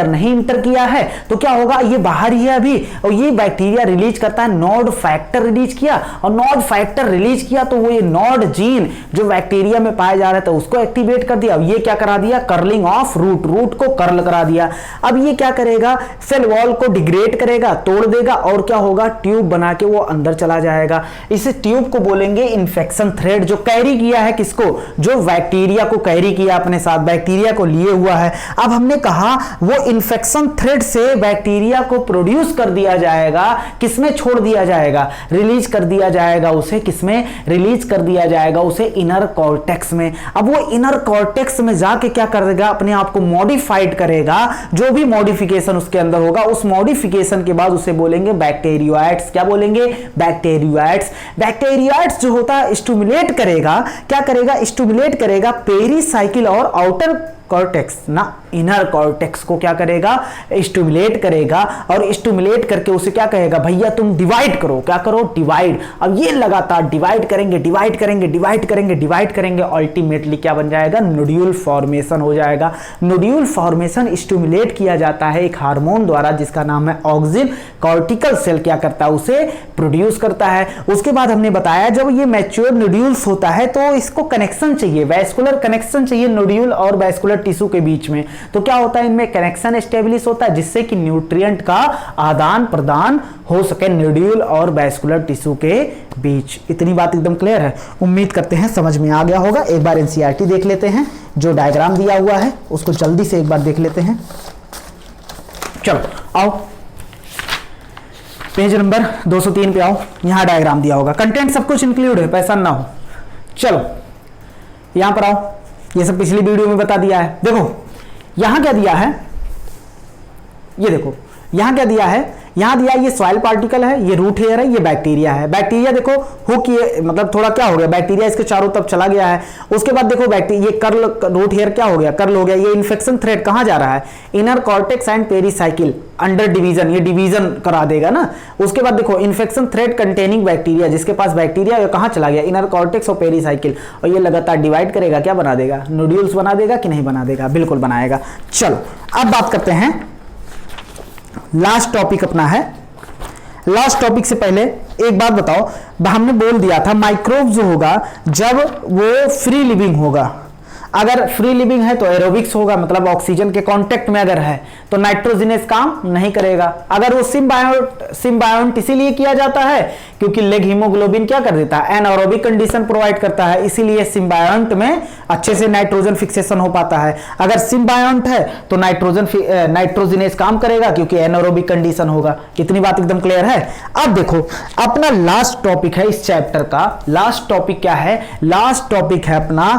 नहीं इंटर किया है, तो क्या होगा, ये बाहर ही है अभी, और ये बैक्टीरिया रिलीज करता है, नॉड फैक्टर रिलीज किया, और नॉड फैक्टर रिलीज किया तो वो ये नॉड जीन जो बैक्टीरिया में पाया जा रहा था उसको एक्टिवेट कर दिया। अब ये क्या करा दिया, कर्लिंग ऑफ रूट को कर्ल करा दिया। अब ये क्या करेगा, सेल वॉल को डिग्रेड करेगा, तोड़ देगा, और क्या होगा, ट्यूब बना के वो अंदर चला जाएगा। इस ट्यूब को बोलेंगे इन्फेक्शन थ्रेड, जो कैरी किया है किसको, जो बैक्टीरिया को कैरी किया अपने साथ, बैक्टीरिया को लिए हुआ है। अब हमने कहा वो इन्फेक्शन थ्रेड से बैक्टीरिया को प्रोड्यूस कर दिया जाएगा, किसमें छोड़ दिया जाएगा, रिलीज कर दिया जाएगा उसे, किसमें रिलीज कर दिया जाएगा उसे, इनर कॉर्टेक्स में। अब वो इनर कॉर्टेक्स में जाके क्या करेगा, अपने आप को मॉडिफाइड करेगा, जो भी मॉडिफिकेशन उसके अंदर होगा, उस मॉडिफिकेशन के बाद उसे बोलेंगे बैक्टीरियोइड्स। क्या बोलेंगे, बैक्टीरियोइड्स। बैक्टीरियोइड्स जो होता है स्टिमुलेट करेगा, क्या करेगा, स्टिमुलेट करेगा पेरीसाइकिल और आउटर कॉर्टेक्स ना, इनर कॉर्टेक्स को क्या करेगा, स्टिमुलेट करेगा, और स्टिमुलेट करके उसे क्या कहेगा, भैया तुम डिवाइड करो, क्या करो, डिवाइड। अब ये लगातार डिवाइड करेंगे, अल्टीमेटली क्या बन जाएगा, नोड्यूल फॉर्मेशन हो जाएगा। नोड्यूल फॉर्मेशन स्टिमुलेट किया जाता है एक हार्मोन द्वारा जिसका नाम है ऑक्सिन। कॉर्टिकल सेल क्या करता है, उसे प्रोड्यूस करता है। उसके बाद हमने बताया जब ये मैच्योर नोड्यूल्स होता है तो इसको कनेक्शन चाहिए, वैस्कुलर कनेक्शन चाहिए नोड्यूल और वैस्कुलर टिश्यू के बीच में। तो क्या होता है, इनमें कनेक्शन एस्टेब्लिश होता है जिससे कि न्यूट्रिएंट का आदान प्रदान हो सके नोड्यूल और वैस्कुलर टिश्यू के बीच। इतनी बात एकदम क्लियर है, उम्मीद करते हैं समझ में आ गया होगा। एक बार एनसीईआरटी देख लेते हैं, जो डायग्राम दिया हुआ है उसको जल्दी से एक बार देख लेते हैं। चलो आओ, पेज नंबर 203 पे आओ, यहां डायग्राम दिया होगा, कंटेंट सब कुछ इंक्लूड है, पैसा ना हो। चलो यहां पर आओ, ये सब पिछली वीडियो में बता दिया है। देखो यहां क्या दिया है, ये देखो यहां क्या दिया है, यहां दिया ये सॉइल पार्टिकल है, ये रूट हेयर है, ये बैक्टीरिया है। बैक्टीरिया देखो हुक, ये मतलब थोड़ा क्या हो गया, बैक्टीरिया इसके चारों तरफ चला गया है। उसके बाद देखो बैक्टीरिया, ये कर्ल, रूट हेयर क्या हो गया, कर्ल हो गया। ये इन्फेक्शन थ्रेड कहां जा रहा है, inner cortex and pericycle, under division, ये डिवीजन करा देगा ना। उसके बाद देखो इन्फेक्शन थ्रेड कंटेनिंग बैक्टीरिया, जिसके पास बैक्टीरिया कहां चला गया, इनर कॉर्टेक्स और पेरीसाइकिल, और ये लगातार डिवाइड करेगा, क्या बना देगा, नोड्यूल्स बना देगा कि नहीं बना देगा, बिल्कुल बनाएगा। चलो अब बात करते हैं, लास्ट टॉपिक अपना है। लास्ट टॉपिक से पहले एक बात बताओ, हमने बोल दिया था माइक्रोब जो होगा जब वो फ्री लिविंग होगा, अगर फ्री लिविंग है तो एरोबिक्स होगा, मतलब ऑक्सीजन के कांटेक्ट में अगर है तो नाइट्रोजनस काम नहीं करेगा। अगर वो सिम्बायोंट इसीलिए किया जाता है क्योंकि लेग हीमोग्लोबिन क्या कर देता है, एनारोबिक कंडीशन प्रोवाइड करता है, इसीलिए सिम्बायोंट में अच्छे से नाइट्रोजन फिक्सेशन हो पाता है। अगर सिम्बायोंट है तो नाइट्रोजनस काम करेगा क्योंकि एनारोबिक कंडीशन होगा। इतनी बात एकदम क्लियर है। अब देखो अपना लास्ट टॉपिक है इस चैप्टर का, लास्ट टॉपिक क्या है, लास्ट टॉपिक है अपना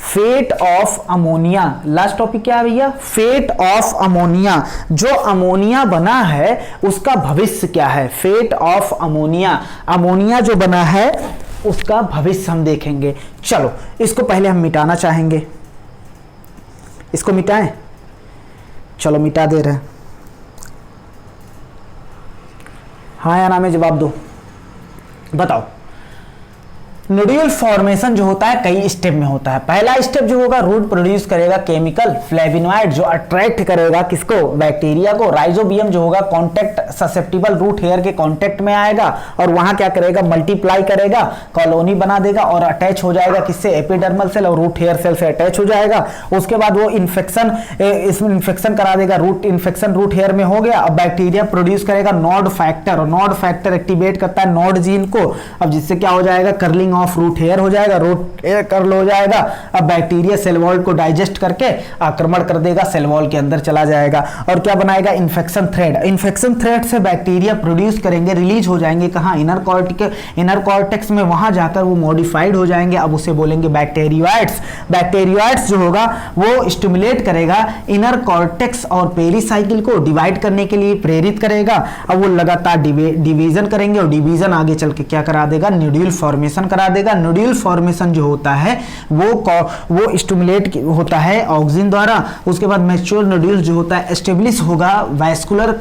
fate of ammonia. Last topic क्या है भैया? Fate of ammonia. जो अमोनिया बना है उसका भविष्य क्या है? फेट ऑफ अमोनिया, अमोनिया जो बना है उसका भविष्य हम देखेंगे। चलो इसको पहले हम मिटाना चाहेंगे, इसको मिटाएं। चलो मिटा दे रहे हैं। हाँ या ना में जवाब दो, बताओ। नोड्यूल फॉर्मेशन जो होता है कई स्टेप में होता है। पहला स्टेप जो होगा, रूट प्रोड्यूस करेगा केमिकल फ्लेविनॉइड जो अट्रैक्ट करेगा किसको? बैक्टीरिया को। राइजोबियम जो होगा कांटेक्ट ससेप्टिबल रूट हेयर के कांटेक्ट में आएगा और वहां क्या करेगा? मल्टीप्लाई करेगा, कॉलोनी बना देगा और अटैच हो जाएगा किससे? एपिडर्मल सेल और रूट हेयर सेल से अटैच हो जाएगा। उसके बाद वो इसमें इन्फेक्शन करा देगा, रूट इन्फेक्शन रूट हेयर में हो गया। अब बैक्टीरिया प्रोड्यूस करेगा नॉड फैक्टर, और नॉड फैक्टर एक्टिवेट करता है नॉड जीन को। अब जिससे क्या हो जाएगा? कर्लिंग ऑफ रूट हेयर हो जाएगा, रूट हेयर कर्ल हो जाएगा। अब बैक्टीरिया सेल वॉल को डाइजेस्ट करके आक्रमण कर देगा, सेल वॉल के अंदर चला जाएगा और क्या बनाएगा? Infection thread. इन्फेक्शन थ्रेड से बैक्टीरिया प्रोड्यूस करेंगे, रिलीज हो जाएंगे कहां? इनर कॉर्टेक्स में। वहां जाकर वो मॉडिफाइड हो जाएंगे। अब उसे बोलेंगे बैक्टीरियोइड्स। बैक्टीरियोइड्स जो होगा वो स्टिमुलेट करेगा इनर कॉर्टेक्स और पेरीसाइकिल को डिवाइड करने के लिए प्रेरित करेगा। अब वो लगातार डिवीजन करेंगे और डिवीजन आगे चल के क्या करा देगा? नोड्यूल फॉर्मेशन करा देगा। नोड्यूल फॉर्मेशन जो होता है वो स्टिमुलेट होता है ऑक्सीजन द्वारा। उसके बाद मैच्योर नोड्यूल जो होता है एस्टेब्लिश होगा वैस्कुलर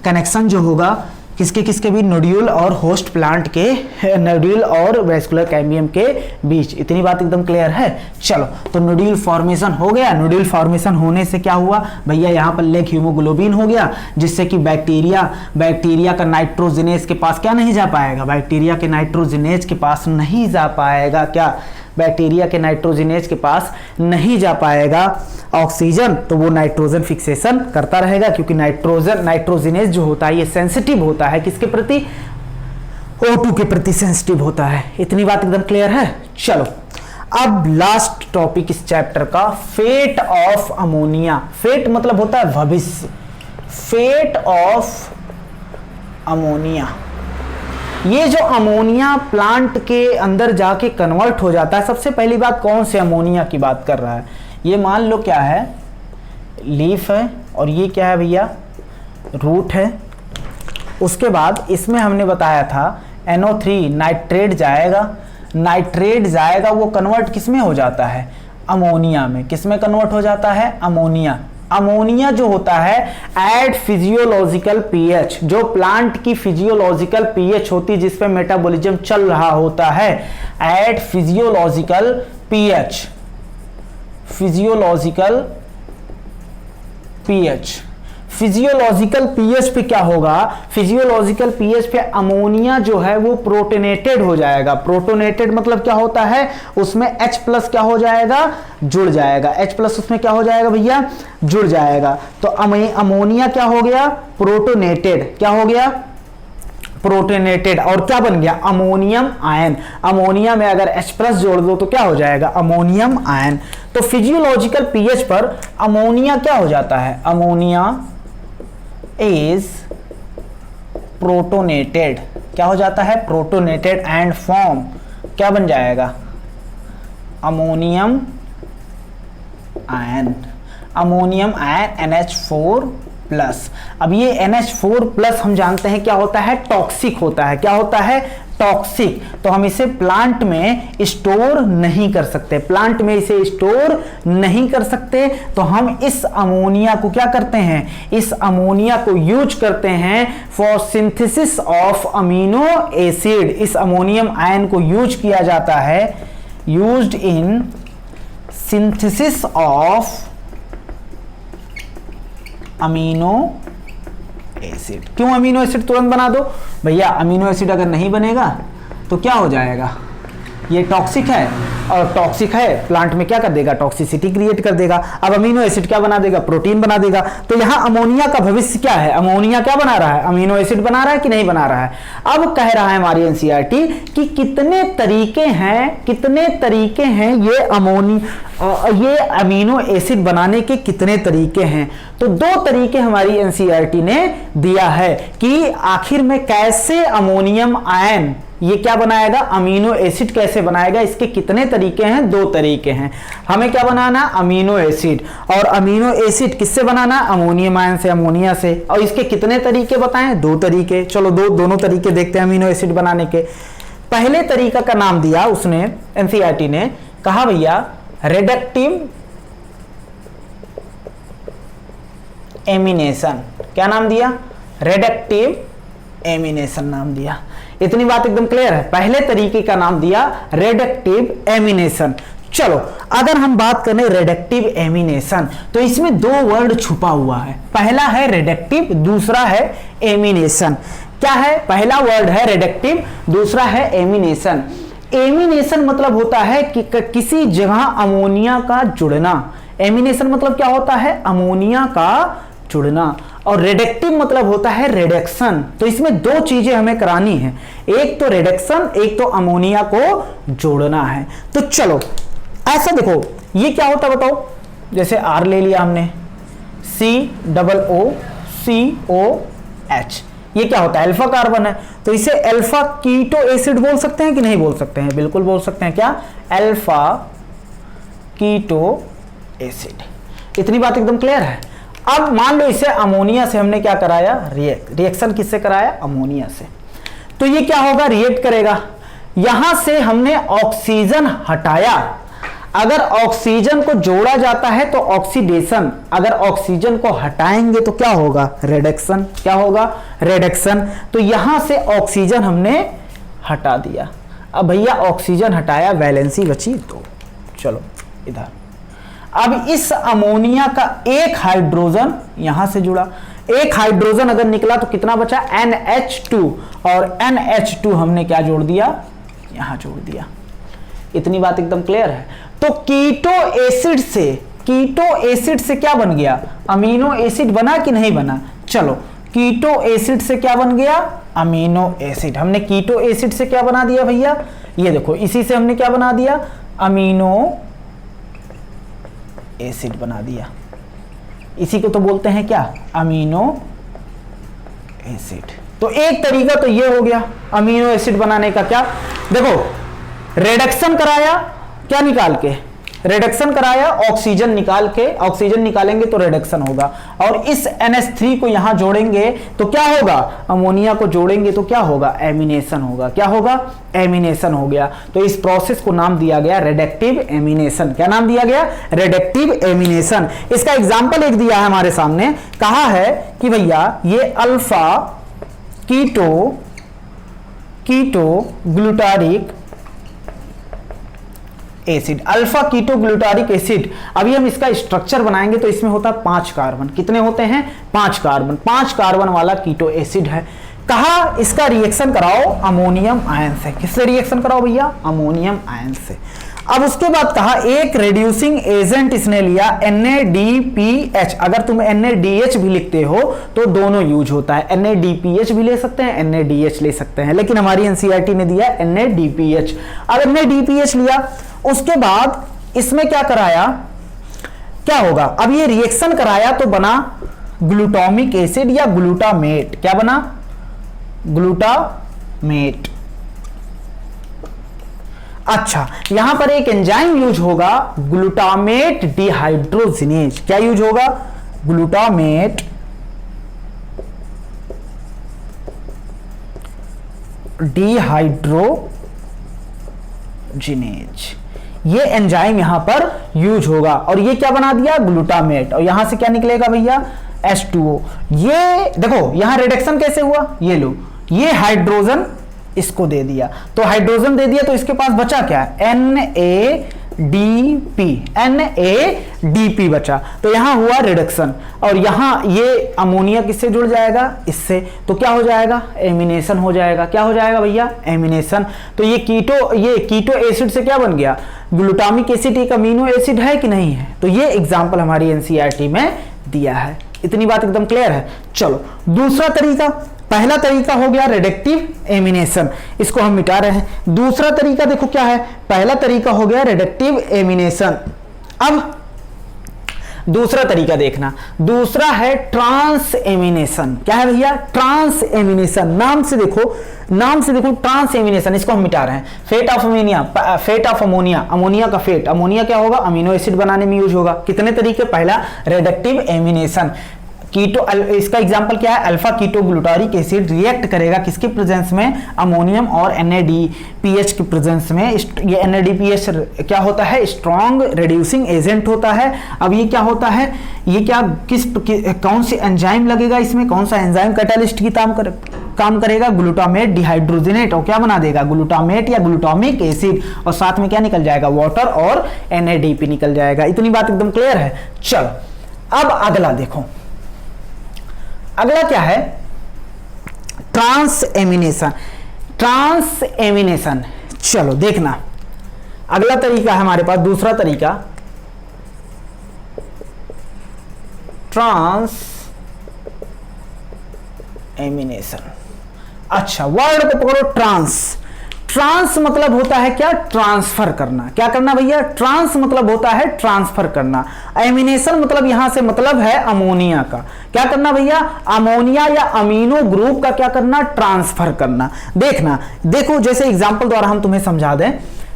कनेक्शन जो होगा किसके भी नोड्यूल और होस्ट प्लांट के, नोड्यूल और वैस्कुलर कैम्बियम के बीच। इतनी बात एकदम क्लियर है। चलो तो नोड्यूल फॉर्मेशन हो गया। नोड्यूल फॉर्मेशन होने से क्या हुआ भैया? यहाँ पर लेग हीमोग्लोबिन हो गया, जिससे कि बैक्टीरिया का नाइट्रोजिनेज के पास क्या नहीं जा पाएगा? बैक्टीरिया के नाइट्रोजिनेज के पास नहीं जा पाएगा। क्या? बैक्टीरिया के नाइट्रोजिनेज के पास नहीं जा पाएगा ऑक्सीजन, तो वो नाइट्रोजन फिक्सेशन करता रहेगा, क्योंकि नाइट्रोजिनेज जो होता है ये सेंसिटिव होता है किसके प्रति? O2 के प्रति सेंसिटिव होता है। इतनी बात एकदम क्लियर है। चलो अब लास्ट टॉपिक इस चैप्टर का, फेट ऑफ अमोनिया। फेट मतलब होता है भविष्य। फेट ऑफ अमोनिया, ये जो अमोनिया प्लांट के अंदर जाके कन्वर्ट हो जाता है। सबसे पहली बात, कौन से अमोनिया की बात कर रहा है? ये मान लो क्या है? लीफ है और ये क्या है भैया? रूट है। उसके बाद इसमें हमने बताया था NO3 नाइट्रेट जाएगा, नाइट्रेट जाएगा, वो कन्वर्ट किस में हो जाता है? अमोनिया में। किस में कन्वर्ट हो जाता है? अमोनिया। अमोनिया जो होता है एट फिजियोलॉजिकल पीएच, जो प्लांट की फिजियोलॉजिकल पीएच होती है जिस पे मेटाबॉलिज्म चल रहा होता है, at physiological pH, physiological pH. Physiological pH पे क्या होगा? फिजियोलॉजिकल पीएच पे अमोनिया जो है वो प्रोटोनेटेड हो जाएगा। प्रोटोनेटेड मतलब क्या होता है? उसमें H+ क्या हो जाएगा? जुड़ जाएगा। H+ उसमें क्या हो जाएगा भैया? जुड़ जाएगा। तो अमोनिया क्या हो गया? प्रोटोनेटेड। क्या हो गया? प्रोटोनेटेड। और क्या बन गया? Ammonium ion. अमोनिया में अगर H+ जोड़ दो तो क्या हो जाएगा? Ammonium ion. तो फिजियोलॉजिकल पीएच पर अमोनिया क्या हो जाता है? Ammonia is protonated. क्या हो जाता है? प्रोटोनेटेड एंड फॉर्म क्या बन जाएगा? Ammonium ion. Ammonium ion NH4+। अब ये NH4+ हम जानते हैं क्या होता है? टॉक्सिक होता है। क्या होता है? टॉक्सिक। तो हम इसे प्लांट में स्टोर नहीं कर सकते, प्लांट में इसे स्टोर नहीं कर सकते। तो हम इस अमोनिया को क्या करते हैं? इस अमोनिया को यूज करते हैं for synthesis of amino acid. इस अमोनियम आयन को यूज किया जाता है, used in synthesis of amino acid. क्यों अमीनो एसिड तुरंत बना दो भैया? अमीनो एसिड अगर नहीं बनेगा तो क्या हो जाएगा? ये टॉक्सिक है, और टॉक्सिक है प्लांट में क्या कर देगा? टॉक्सिसिटी क्रिएट कर देगा। अब अमीनो एसिड क्या बना देगा? प्रोटीन बना देगा। तो यहां अमोनिया का भविष्य क्या है? अमोनिया क्या बना रहा है? अमीनो एसिड बना रहा है कि नहीं बना रहा है? अब कह रहा है हमारी एनसीईआरटी कि कितने तरीके हैं ये अमीनो एसिड बनाने के कितने तरीके हैं? तो 2 तरीके हमारी एनसीईआरटी ने दिया है कि आखिर में कैसे अमोनियम आयन ये क्या बनाएगा, अमीनो एसिड कैसे बनाएगा, इसके कितने तरीके हैं, 2 तरीके हैं। हमें क्या बनाना, अमीनो एसिड, और अमीनो एसिड किससे बनाना, अमोनियम आयन से, अमोनिया से, और इसके कितने तरीके बताएं, 2 तरीके। चलो दोनों तरीके देखते हैं अमीनो एसिड बनाने के। पहले तरीका का नाम दिया उसने, एनसीईआरटी ने कहा भैया रिडक्टिव एमिनेशन। क्या नाम दिया, रिडक्टिव एमिनेशन नाम दिया। इतनी बात एकदम क्लियर है। पहले तरीके का नाम दिया रिडक्टिव एमिनेशन। चलो अगर हम बात करें रिडक्टिव एमिनेशन, तो इसमें 2 वर्ड छुपा हुआ है। पहला है रिडक्टिव, दूसरा है एमिनेशन। क्या है, पहला वर्ड है रिडक्टिव, दूसरा है एमिनेशन। एमिनेशन मतलब होता है कि किसी जगह अमोनिया का जुड़ना। एमिनेशन मतलब क्या होता है, अमोनिया का जुड़ना। और रिडक्टिव मतलब होता है रिडक्शन। तो इसमें 2 चीजें हमें करानी है, एक तो रिडक्शन, एक तो अमोनिया को जोड़ना है। तो चलो ऐसा देखो, ये क्या होता है बताओ। जैसे R ले लिया हमने, COOCOH, ये क्या होता है, अल्फा कार्बन है, तो इसे अल्फा कीटो एसिड बोल सकते हैं कि नहीं बोल सकते हैं, बिल्कुल बोल सकते हैं। क्या, अल्फा कीटो एसिड। इतनी बात एकदम क्लियर है। अब मान लो इसे अमोनिया से हमने क्या कराया, रिएक्शन किससे कराया, अमोनिया से। तो ये क्या होगा, रिएक्ट करेगा। यहां से हमने ऑक्सीजन हटाया, अगर ऑक्सीजन को जोड़ा जाता है तो ऑक्सीडेशन, अगर ऑक्सीजन को हटाएंगे तो क्या होगा, रिडक्शन। क्या होगा, रिडक्शन। तो यहां से ऑक्सीजन हमने हटा दिया। अब भैया ऑक्सीजन हटाया, वैलेंसी बची 2। चलो इधर, अब इस अमोनिया का एक हाइड्रोजन यहां से जुड़ा, एक हाइड्रोजन अगर निकला तो कितना बचा, NH2, और NH2 हमने क्या जोड़ दिया, यहां जोड़ दिया। इतनी बात एकदम क्लियर है। तो कीटो एसिड से क्या बन गया, अमीनो एसिड बना कि नहीं बना। चलो कीटो एसिड से क्या बन गया, अमीनो एसिड। हमने कीटो एसिड से क्या बना दिया भैया, ये देखो, इसी से हमने क्या बना दिया, अमीनो एसिड बना दिया। इसी को तो बोलते हैं क्या, अमीनो एसिड। तो एक तरीका तो ये हो गया अमीनो एसिड बनाने का। क्या, देखो रिडक्शन कराया, क्या निकाल के, रिडक्शन कराया, ऑक्सीजन निकाल के, ऑक्सीजन निकालेंगे तो रिडक्शन होगा, और इस NH3 को यहां जोड़ेंगे तो क्या होगा, अमोनिया को जोड़ेंगे तो क्या होगा, एमिनेशन होगा। क्या होगा, एमिनेशन हो गया। तो इस प्रोसेस को नाम दिया गया रिडक्टिव एमिनेशन। क्या नाम दिया गया, रिडक्टिव एमिनेशन। इसका एग्जांपल एक दिया है हमारे सामने, कहा है कि भैया ये alpha keto glutaric acid, alpha keto glutaric acid. अभी हम इसका स्ट्रक्चर बनाएंगे तो इसमें होता है 5 कार्बन। कितने होते हैं, 5 कार्बन। 5 कार्बन वाला कीटो एसिड है। कहा इसका रिएक्शन कराओ अमोनियम आयन से। किससे रिएक्शन कराओ भैया, अमोनियम आयन से। अब उसके बाद कहा एक रिड्यूसिंग एजेंट इसने लिया NADPH। अगर तुम NADH भी लिखते हो तो दोनों यूज होता है, NADPH भी ले सकते हैं, NADH ले सकते हैं, लेकिन हमारी एनसीईआरटी ने दिया NADPH। अब NADPH लिया, उसके बाद इसमें क्या कराया, क्या होगा, अब ये रिएक्शन कराया तो बना ग्लूटामिक एसिड या ग्लूटामेट। क्या बना, ग्लूटामेट। अच्छा, यहां पर एक एंजाइम यूज होगा ग्लूटामेट डिहाइड्रोजिनेज। क्या यूज होगा, ग्लूटामेट डिहाइड्रोजिनेज। ये एंजाइम यहां पर यूज होगा और ये क्या बना दिया, ग्लूटामेट। और यहां से क्या निकलेगा भैया, H2O। ये देखो यहां रिडक्शन कैसे हुआ, ये लो, ये हाइड्रोजन इसको दे दिया, तो हाइड्रोजन दे दिया तो इसके पास बचा क्या, NADP बचा। तो यहां हुआ रिडक्शन और यहां ये अमोनिया किससे जुड़ जाएगा, इससे। तो क्या हो जाएगा, एमिनेशन हो जाएगा। क्या हो जाएगा भैया, एमिनेशन। तो ये कीटो एसिड से क्या बन गया, ग्लूटामिक एसिड एक अमीनो एसिड है कि नहीं है। तो ये एग्जांपल हमारी एनसीईआरटी में दिया है। इतनी बात एकदम क्लियर है। चलो दूसरा तरीका, पहला तरीका हो गया रिडक्टिव एमिनेशन, इसको हम मिटा रहे हैं। दूसरा तरीका देखो क्या है, पहला तरीका हो गया रिडक्टिव एमिनेशन। अब दूसरा तरीका देखना, दूसरा है ट्रांस एमिनेशन। क्या है भैया? Transamination. नाम से देखो ट्रांस एमिनेशन, इसको हम मिटा रहे हैं। फेट ऑफ अमोनिया, अमोनिया का फेट, अमोनिया क्या होगा? अमीनो एसिड बनाने में यूज होगा। कितने तरीके? पहला रिडक्टिव एमिनेशन, कीटो, इसका एग्जांपल क्या है? अल्फा कीटोग्लूटारिक एसिड रिएक्ट करेगा किसके प्रेजेंस में? अमोनियम और NADPH के प्रेजेंस में। ये NADPH क्या होता है? स्ट्रॉन्ग रिड्यूसिंग एजेंट होता है। अब ये क्या होता है? ये क्या कौन सी एंजाइम लगेगा इसमें? कौन सा एंजाइम कैटालिस्ट की काम करेगा? ग्लूटामेट डिहाइड्रोजनेट, और क्या बना देगा? ग्लूटामेट या ग्लूटामिक एसिड, और साथ में क्या निकल जाएगा? वाटर और NADP निकल जाएगा। इतनी बात एकदम क्लियर है। चलो अब अगला देखो, अगला क्या है? Trans ammunition. ट्रांस एमिनेशन, चलो देखना, अगला तरीका है हमारे पास, दूसरा तरीका ट्रांस एमिनेशन। अच्छा, वर्ड को पकड़ो, ट्रांस। ट्रांस मतलब होता है क्या? ट्रांसफर करना। क्या करना भैया? ट्रांस मतलब होता है ट्रांसफर करना। एमिनेशन मतलब यहां से मतलब है अमोनिया का। क्या करना भैया? अमोनिया या अमीनो ग्रुप का क्या करना? ट्रांसफर करना। देखना, देखो जैसे एग्जांपल द्वारा हम तुम्हें समझा दें,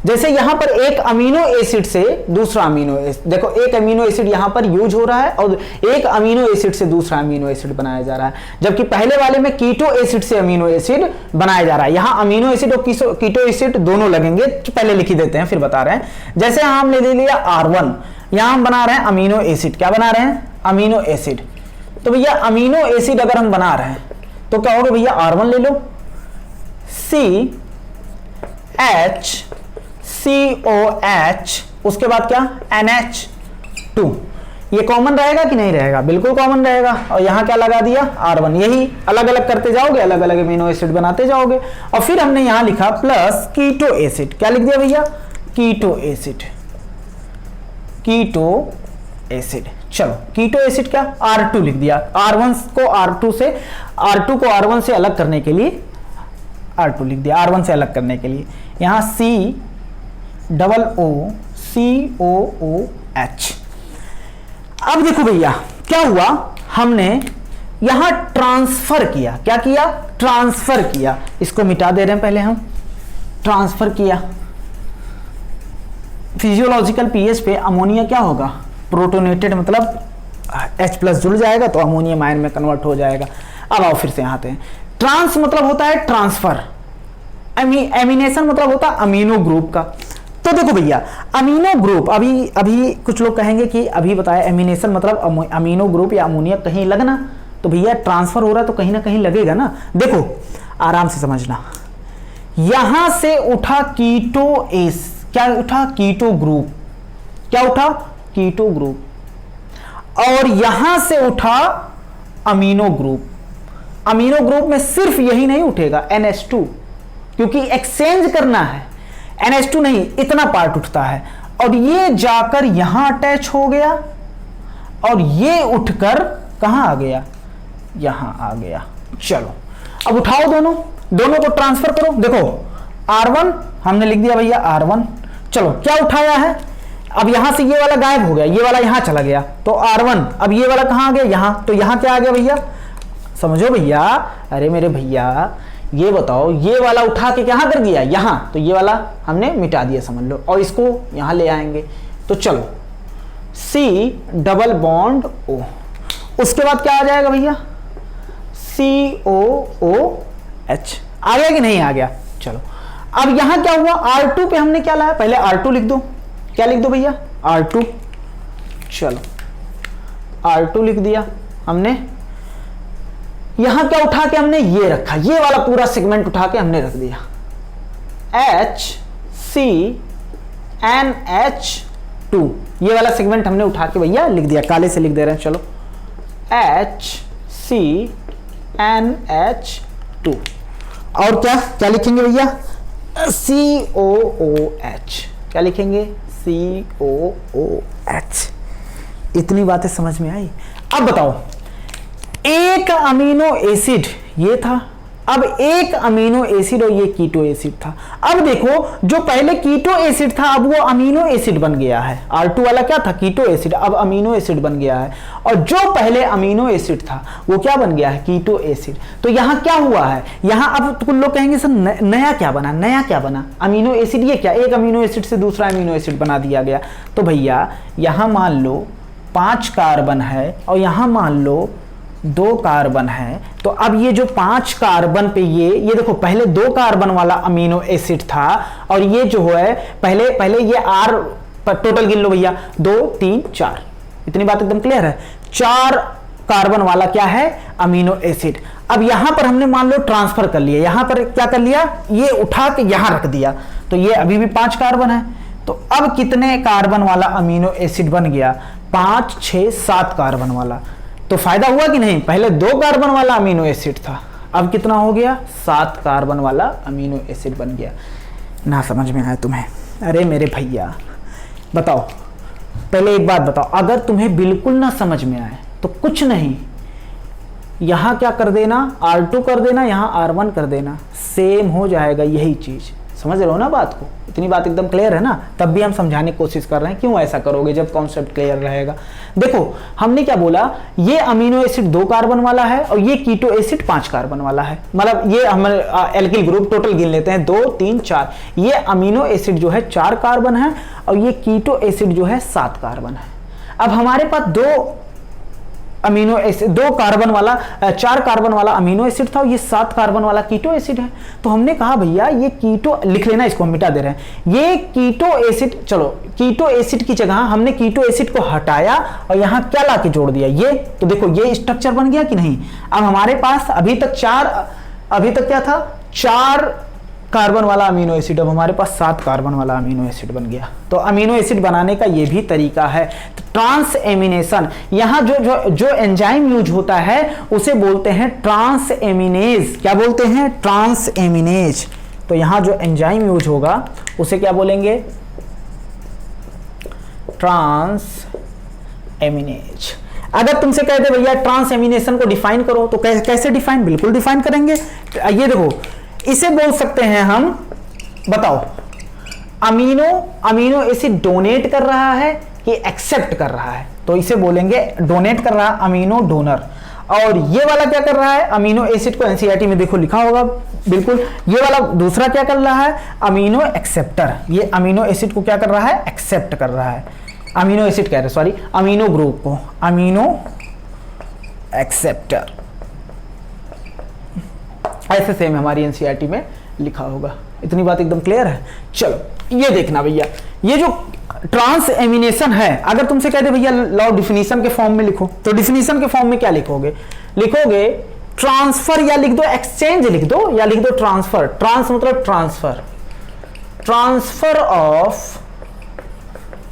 जैसे यहां पर एक अमीनो एसिड से दूसरा अमीनो एसिड, देखो एक अमीनो एसिड यहां पर यूज हो रहा है और एक अमीनो एसिड से दूसरा अमीनो एसिड बनाया जा रहा है, जबकि पहले वाले में कीटो एसिड से अमीनो एसिड बनाया जा रहा है। यहां अमीनो एसिड और कीटो एसिड दोनों लगेंगे, तो पहले लिख ही देते हैं फिर बता रहे हैं। जैसे हम ले लिया R1, यहां हम बना रहे हैं अमीनो एसिड। क्या बना रहे हैं? Amino acid. तो भैया अमीनो एसिड अगर हम बना रहे हैं तो क्या होगा भैया? R1 ले लो, CH, उसके बाद क्या? NH2। ये कॉमन रहेगा कि नहीं रहेगा? बिल्कुल कॉमन रहेगा। और यहां क्या लगा दिया? R1। यही अलग अलग करते जाओगे, अलग अलग अमीनो एसिड बनाते जाओगे। और फिर हमने यहां लिखा प्लस कीटो एसिड। क्या लिख दिया भैया? Keto acid, keto acid. चलो कीटो एसिड क्या? R2 लिख दिया। R1 को R2 से, R2 को R1 से अलग करने के लिए R2 लिख दिया, R1 से अलग करने के लिए। यहां COOH। अब देखो भैया क्या हुआ, हमने यहां ट्रांसफर किया। क्या किया? ट्रांसफर किया। इसको मिटा दे रहे हैं पहले हम। ट्रांसफर किया, फिजियोलॉजिकल पीएच पे अमोनिया क्या होगा? प्रोटोनेटेड, मतलब H+ जुड़ जाएगा तो अमोनियम आयन में कन्वर्ट हो जाएगा। अब आओ फिर से यहाँ आते हैं। ट्रांस मतलब होता है ट्रांसफर, एमिनेशन मतलब होता है अमीनो ग्रुप का। तो देखो भैया अमीनो ग्रुप, अभी कुछ लोग कहेंगे कि अभी बताया एमिनेशन मतलब अमीनो ग्रुप या अमोनिया कहीं लगना, तो भैया ट्रांसफर हो रहा है तो कहीं ना कहीं लगेगा ना। देखो आराम से समझना, यहां से उठा कीटो एस, क्या उठा? Keto group. क्या उठा? Keto group. और यहां से उठा अमीनो ग्रुप। अमीनो ग्रुप में सिर्फ यही नहीं उठेगा, NH2, क्योंकि एक्सचेंज करना है। NH2 नहीं, इतना पार्ट उठता है और ये जाकर यहां अटैच हो गया और ये उठकर कहां आ गया? यहां आ गया। चलो अब उठाओ दोनों को ट्रांसफर करो। देखो R1 हमने लिख दिया भैया, R1। चलो क्या उठाया है? अब यहां से ये वाला गायब हो गया, ये वाला यहां चला गया, तो R1। अब ये वाला कहां आ गया? यहां। तो यहां क्या आ गया भैया? समझो भैया, अरे मेरे भैया ये बताओ, ये वाला उठा के कहां कर दिया? यहां। तो ये वाला हमने मिटा दिया समझ लो, और इसको यहां ले आएंगे। तो चलो C+O, उसके बाद क्या आ जाएगा भैया? COOH। आ गया कि नहीं आ गया? चलो अब यहां क्या हुआ? R2 पे हमने क्या लाया? पहले R2 लिख दो। क्या लिख दो भैया? R2। चलो R2 लिख दिया हमने। यहां क्या उठा के हमने? ये रखा, ये वाला पूरा सेगमेंट उठा के हमने रख दिया, HCNH2। ये वाला सेगमेंट हमने उठा के भैया लिख दिया, काले से लिख दे रहे हैं। चलो HCNH2। और क्या क्या लिखेंगे भैया? COOH। क्या लिखेंगे? COOH। इतनी बातें समझ में आई? अब बताओ, एक अमीनो एसिड ये था, अब एक अमीनो एसिड और ये कीटो एसिड था। अब देखो जो पहले कीटो एसिड था अब वो अमीनो एसिड बन गया है। R2 वाला क्या था, कीटो एसिड, अब अमीनो एसिड बन गया है। और जो पहले अमीनो एसिड था वो क्या बन गया है, कीटो एसिड। तो यहां क्या हुआ है, यहां अब कुछ लोग कहेंगे सर नया क्या बना, नया क्या बना, अमीनो एसिड ये क्या, एक अमीनो एसिड से दूसरा अमीनो एसिड बना दिया गया। तो भैया यहां मान लो 5 कार्बन है और यहां मान लो 2 कार्बन है। तो अब ये जो 5 कार्बन पे ये देखो पहले 2 कार्बन वाला अमीनो एसिड था और ये जो है पहले ये R टोटल गिन लो भैया, 2 3 4, इतनी बात एकदम क्लियर है। 4 कार्बन वाला क्या है, अमीनो एसिड। अब यहां पर हमने मान लो ट्रांसफर कर लिया, यहां पर क्या कर लिया, ये उठा के यहां रख दिया, तो ये अभी भी 5 कार्बन है। तो अब कितने कार्बन वाला अमीनो एसिड बन गया, 5 6 7 कार्बन वाला। तो फायदा हुआ कि नहीं, पहले 2 कार्बन वाला अमीनो एसिड था, अब कितना हो गया, 7 कार्बन वाला अमीनो एसिड बन गया। ना समझ में आया तुम्हें, अरे मेरे भैया बताओ, पहले एक बात बताओ, अगर तुम्हें बिल्कुल ना समझ में आए तो कुछ नहीं, यहां क्या कर देना, R2 कर देना, यहां R1 कर देना, सेम हो जाएगा यही चीज। समझ रहे हो ना बात को, इतनी बात एकदम क्लियर है ना। तब भी हम समझाने की कोशिश कर रहे हैं, क्यों ऐसा करोगे जब कॉन्सेप्ट क्लियर रहेगा। देखो हमने क्या बोला, ये अमीनो एसिड 2 कार्बन वाला है और ये कीटो एसिड 5 कार्बन वाला है। मतलब ये हम एल्किल ग्रुप टोटल गिन लेते हैं, 2 3 4। ये अमीनो एसिड जो है 4 कार्बन है और ये कीटो एसिड जो है 7 कार्बन है। अब हमारे पास 2 अमीनो एसिड, 2 कार्बन वाला 4 कार्बन वाला अमीनो एसिड था और ये 7 कार्बन वाला कीटो एसिड है। तो हमने कहा भैया ये कीटो, लिख लेना, इसको हम मिटा दे रहे हैं, ये कीटो एसिड, चलो कीटो एसिड की जगह हमने कीटो एसिड को हटाया और यहां क्या ला के जोड़ दिया, ये। तो देखो ये स्ट्रक्चर बन गया कि नहीं। अब हमारे पास अभी तक क्या था, 4 कार्बन वाला अमीनो एसिड, अब हमारे पास 7 कार्बन वाला अमीनो एसिड बन गया। तो अमीनो एसिड बनाने का ये भी तरीका है। तो ट्रांस एमिनेशन, यहां जो एंजाइम यूज होता है उसे बोलते हैं ट्रांस एमिनेज। क्या बोलते हैं, ट्रांस एमिनेज। तो यहां जो एंजाइम यूज होगा उसे क्या बोलेंगे, ट्रांस एमिनेज। अगर तुमसे कहते भैया ट्रांस एमिनेशन को डिफाइन करो तो कैसे डिफाइन, बिल्कुल डिफाइन करेंगे। ये देखो इसे बोल सकते हैं हम, बताओ अमीनो एसिड डोनेट कर रहा है कि एक्सेप्ट कर रहा है। तो इसे बोलेंगे डोनेट कर रहा है, अमीनो डोनर। और ये वाला क्या कर रहा है, अमीनो एसिड को एनसीईआरटी में देखो लिखा होगा बिल्कुल। ये वाला दूसरा क्या कर रहा है, अमीनो एक्सेप्टर। ये अमीनो एसिड को क्या कर रहा है, एक्सेप्ट कर रहा है। अमीनो एसिड कह रहे, सॉरी अमीनो ग्रुप को, अमीनो एक्सेप्टर। ऐसे सेम हमारी एनसीईआरटी में लिखा होगा। इतनी बात एकदम क्लियर है। चलो ये देखना भैया, ये जो ट्रांस एमिनेशन है, अगर तुमसे कहते भैया लॉ डिफिनीशन के फॉर्म में लिखो, तो डिफिनीशन के फॉर्म में क्या लिखोगे, लिखोगे ट्रांसफर, या लिख दो एक्सचेंज लिख दो, या लिख दो ट्रांसफर। ट्रांस मतलब transfer, transfer of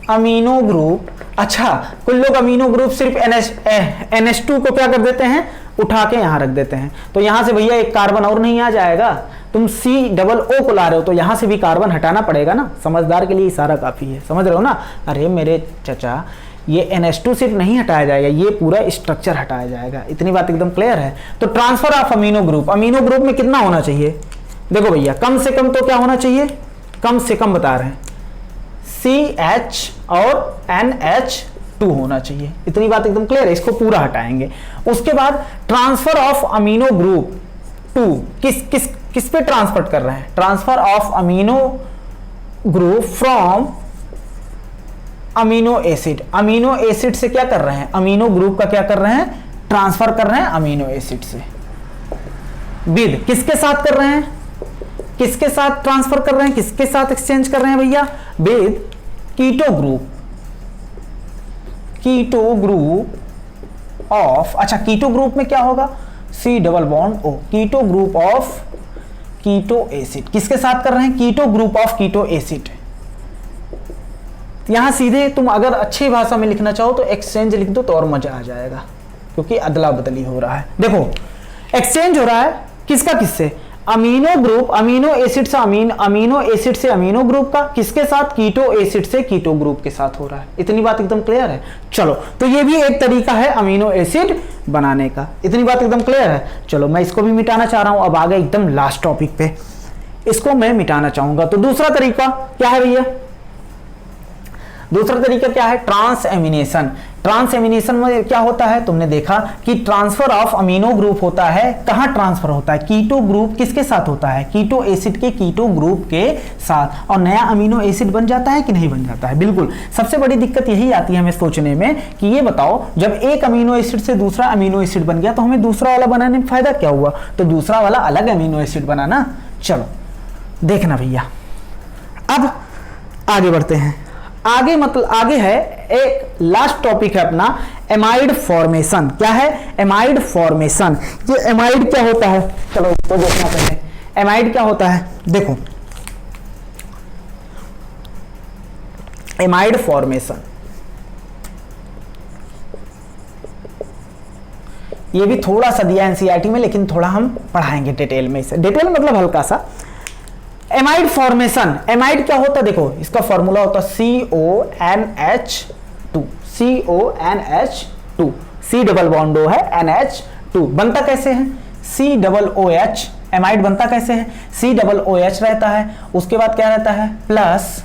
amino group. अच्छा कुछ लोग अमीनो ग्रुप सिर्फ NH2 को क्या कर देते हैं, उठा के यहां रख देते हैं। तो यहां से भैया एक कार्बन और नहीं आ जाएगा, तुम COO को ला रहे हो तो यहां से भी कार्बन हटाना पड़ेगा ना। समझदार के लिए इशारा काफी है, समझ रहे हो ना। अरे मेरे चचा, ये NH2 सिर्फ नहीं हटाया जाएगा, ये पूरा स्ट्रक्चर हटाया जाएगा। इतनी बात एकदम क्लियर है। तो transfer of amino group, amino group में कितना होना चाहिए, देखो भैया कम से कम तो क्या होना चाहिए, कम से कम बता रहे हैं CH और NH2 होना चाहिए। इतनी बात एकदम क्लियर है, इसको पूरा हटाएंगे। उसके बाद transfer of amino group to, किस पे ट्रांसफर कर रहे हैं, transfer of amino group from amino acid. Amino acid से क्या कर रहे हैं, अमीनो ग्रुप का क्या कर रहे हैं, ट्रांसफर कर रहे हैं अमीनो एसिड से। विद किसके साथ कर रहे हैं, किसके साथ ट्रांसफर कर रहे हैं, किसके साथ एक्सचेंज कर रहे हैं भैया, with keto group. Keto group of, अच्छा कीटो ग्रुप में क्या होगा, C double bond O, keto group of keto acid. किसके साथ कर रहे हैं, keto group of keto acid. यहां सीधे तुम अगर अच्छी भाषा में लिखना चाहो तो एक्सचेंज लिख दो तो और मजा आ जाएगा, क्योंकि अदला बदली हो रहा है। देखो एक्सचेंज हो रहा है किसका किससे, अमीनो ग्रुप, अमीनो एसिड से अमीनो एसिड से अमीनो ग्रुप का, किसके साथ, कीटो एसिड से कीटो ग्रुप के साथ हो रहा है। इतनी बात एकदम क्लियर है। चलो, तो ये भी एक तरीका है अमीनो एसिड बनाने का। इतनी बात एकदम क्लियर है। चलो, मैं इसको भी मिटाना चाह रहा हूं। अब आ गए एकदम लास्ट टॉपिक पे, इसको मैं मिटाना चाहूंगा। तो दूसरा तरीका क्या है भैया? दूसरा तरीका क्या है? Trans ammunition. ट्रांस एमिनेशन में क्या होता है? तुमने देखा कि ट्रांसफर ऑफ अमीनो ग्रुप होता है। कहां ट्रांसफर होता है? कीटो ग्रुप किसके साथ होता है? कीटो एसिड के कीटो ग्रुप के साथ, और नया अमीनो एसिड बन जाता है कि नहीं बन जाता है? बिल्कुल। सबसे बड़ी दिक्कत यही आती है हमें सोचने में कि ये बताओ, जब एक अमीनो एसिड से दूसरा अमीनो एसिड बन गया तो हमें दूसरा वाला बनाने में फायदा क्या हुआ? तो दूसरा वाला अलग अमीनो एसिड बनाना। चलो देखना भैया, अब आगे बढ़ते हैं। आगे मतलब आगे है एक लास्ट टॉपिक है अपना, एमाइड फॉर्मेशन। क्या है? Amide formation. ये एमाइड क्या होता है? चलो इसको देखना पहले, एमाइड क्या होता है। देखो, एमाइड फॉर्मेशन ये भी थोड़ा सा दिया एनसीईआरटी में, लेकिन थोड़ा हम पढ़ाएंगे डिटेल में इसे। डिटेल मतलब हल्का सा। एमाइड फॉर्मेशन, एमाइड क्या होता है? देखो, इसका फॉर्मूला होता है CONH2। CONH2, C double bond O है, NH2 बनता कैसे है? COOH। एमाइड बनता कैसे है? COOH रहता है, उसके बाद क्या रहता है? प्लस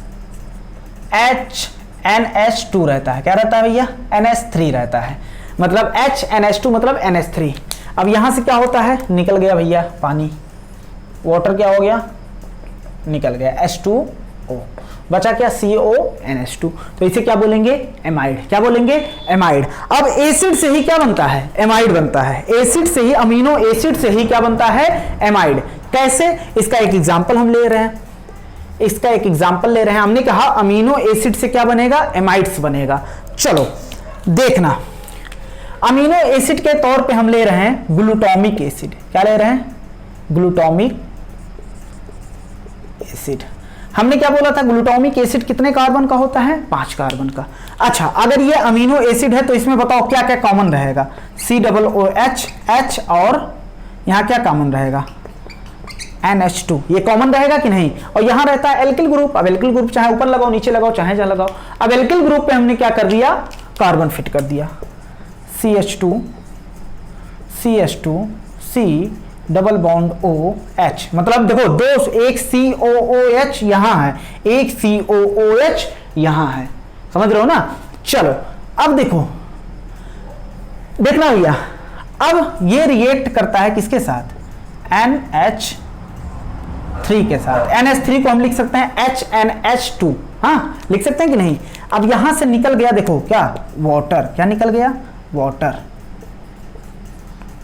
NH2 रहता है। क्या रहता है भैया? NH3 रहता है। मतलब NH2 मतलब NH3। अब यहां से क्या होता है? निकल गया भैया पानी, वाटर क्या हो गया? निकल गया, H2O। बचा क्या? CONH2। तो इसे क्या बोलेंगे? एमाइड। क्या बोलेंगे? एमाइड। अब एसिड से ही क्या बनता है? एमाइड बनता है। एसिड से ही, अमीनो एसिड से ही क्या बनता है? एमाइड। कैसे? इसका एक एग्जांपल हम ले रहे हैं। इसका एक एग्जांपल ले रहे हैं। हमने कहा अमीनो एसिड से क्या बनेगा? एमाइड्स बनेगा। चलो देखना, अमीनो एसिड के तौर पे हम ले रहे हैं ग्लूटामिक एसिड। क्या ले रहे हैं? Glutamic acid. हमने क्या बोला था? ग्लूटामिक एसिड कितने कार्बन का होता है? 5 कार्बन का। अच्छा, अगर ये अमीनो एसिड है तो इसमें बताओ क्या क्या कॉमन रहेगा? COOH, H, और यहां क्या कॉमन रहेगा? NH2। ये कॉमन रहेगा कि नहीं? और यहां रहता है एल्किल ग्रुप। अब एल्किल ग्रुप चाहे ऊपर लगाओ, नीचे लगाओ, चाहे जहां लगाओ। अब एल्किल ग्रुप पे हमने क्या कर दिया? कार्बन फिट कर दिया, CH2, C double bond OH। मतलब देखो, दो, एक COOH यहां है, एक COOH यहां है। समझ रहे हो ना? चलो अब देखो, देखना भैया, अब ये रिएक्ट करता है किसके साथ? NH3 के साथ। NH3 को हम लिख सकते हैं HNH2। हाँ, लिख सकते हैं कि नहीं? अब यहां से निकल गया, देखो क्या? वाटर। क्या निकल गया? वाटर।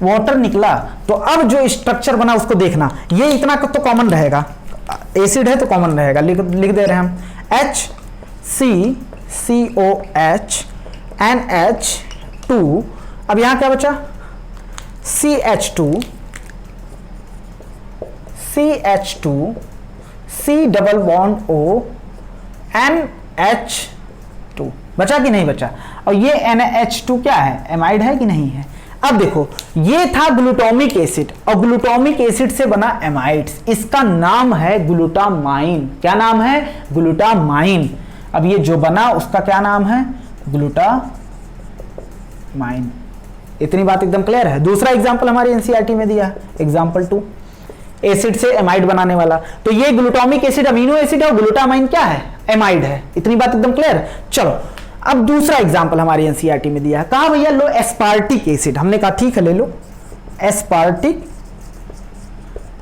वाटर निकला। तो अब जो स्ट्रक्चर बना उसको देखना। ये इतना तो कॉमन रहेगा, एसिड है तो कॉमन रहेगा। लिख दे रहे हैं हम HCCOH NH2। अब यहां क्या बचा? CH2 C double bond O NH2। बचा कि नहीं बचा? और ये NH2 क्या है? एमाइड है कि नहीं है? अब देखो, ये था ग्लूटामिक एसिड, और ग्लूटामिक एसिड से बना एमाइड्स। इसका नाम है ग्लूटामाइन। क्या नाम है? ग्लूटामाइन। अब ये जो बना उसका क्या नाम है? ग्लूटामाइन। इतनी बात एकदम क्लियर है। दूसरा एग्जांपल हमारी एनसीईआरटी में दिया है, एग्जांपल 2, एसिड से एमाइड बनाने वाला। तो ये ग्लूटामिक एसिड अमीनो एसिड है और ग्लूटामाइन क्या है? एमाइड है। इतनी बात एकदम क्लियर है। चलो अब दूसरा एग्जांपल हमारी एनसीईआरटी में दिया है। कहा भैया? लो एस्पार्टिक एसिड। हमने कहा ठीक है, ले लो एस्पार्टिक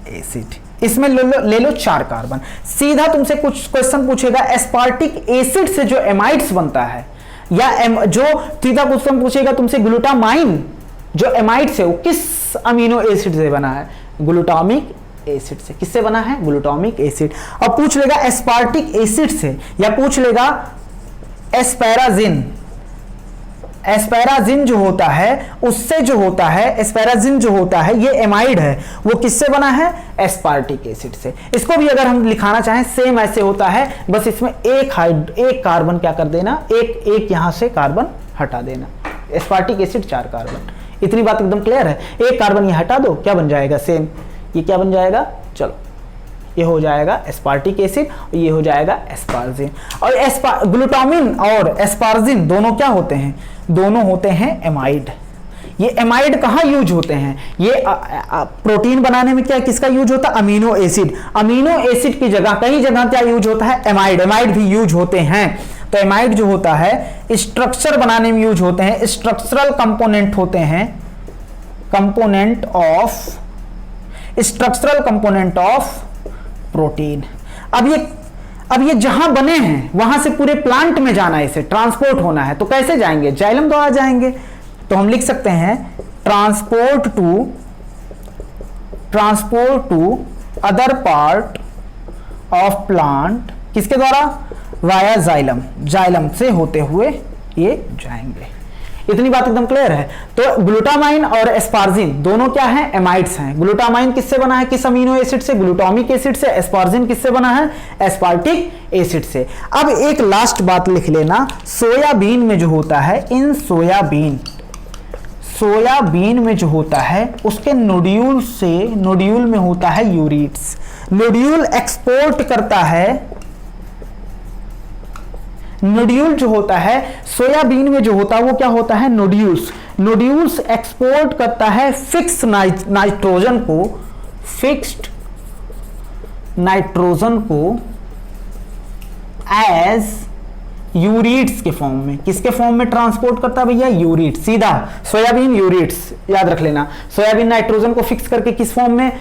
एसिड। इसमें ले लो 4 कार्बन। सीधा तुमसे कुछ क्वेश्चन पूछेगा, एस्पार्टिक एसिड से जो एमाइड्स बनता है, या जो सीधा क्वेश्चन पूछेगा तुमसे, ग्लूटामाइन जो एमाइड्स है वो किस अमीनो एसिड से बना है? ग्लूटामिक एसिड से। किससे बना है? Glutamic acid. और पूछ लेगा एस्पार्टिक एसिड से, या पूछ लेगा एस्पैराजिन। एस्पैराजिन जो होता है उससे जो होता है, एस्पैराजिन जो होता है ये एमाइड है, वो किससे बना है? एस्पार्टिक एसिड से। इसको भी अगर हम लिखाना चाहें सेम ऐसे होता है, बस इसमें एक कार्बन क्या कर देना, एक यहां से कार्बन हटा देना। Aspartic acid 4 carbon. इतनी बात एकदम क्लियर है। एक कार्बन ये हटा दो, क्या बन जाएगा? सेम। ये क्या बन जाएगा? चलो ये हो जाएगा एस्पार्टिक एसिड और ये हो जाएगा एस्पार्जिन। और ग्लूटामिन और एस्पार्जिन दोनों क्या होते हैं, दोनों होते हैं एमाइड। ये एमाइड कहाँ यूज होते हैं, ये प्रोटीन बनाने में क्या किसका यूज होता है, अमीनो एसिड। अमीनो एसिड की जगह कई जगह क्या यूज होता है, एमाइड। एमाइड भी यूज होते हैं। तो एमाइड जो होता है स्ट्रक्चर बनाने में यूज होते हैं, स्ट्रक्चरल कंपोनेंट होते हैं, component of structural component of protein. अब ये जहां बने हैं वहां से पूरे प्लांट में जाना है, इसे ट्रांसपोर्ट होना है। तो कैसे जाएंगे, जाइलम द्वारा जाएंगे। तो हम लिख सकते हैं transport to other part of plant, किसके द्वारा, वाया जाइलम। जाइलम से होते हुए ये जाएंगे। इतनी बात एकदम क्लियर है। तो ग्लूटामाइन और एस्पार्जिन दोनों क्या है, एमाइड्स हैं। ग्लूटामाइन किससे बना है, किस अमीनो एसिड से, ग्लूटामिक एसिड से। एस्पार्जिन किससे बना है, एस्पार्टिक एसिड से। अब एक लास्ट बात लिख लेना, सोयाबीन में जो होता है, इन सोयाबीन में जो होता है उसके नोड्यूल से, नोड्यूल में होता है यूरिट्स। नोड्यूल एक्सपोर्ट करता है, नोड्यूल जो होता है सोयाबीन में जो होता है वो क्या होता है, नोड्यूल्स। नोड्यूल्स एक्सपोर्ट करता है फिक्स नाइट्रोजन को, फिक्स्ड नाइट्रोजन को एज यूरिट्स के फॉर्म में। किसके फॉर्म में ट्रांसपोर्ट करता है भैया, यूरिट्स। सीधा सोयाबीन यूरिट्स, याद रख लेना। सोयाबीन नाइट्रोजन को फिक्स करके किस फॉर्म में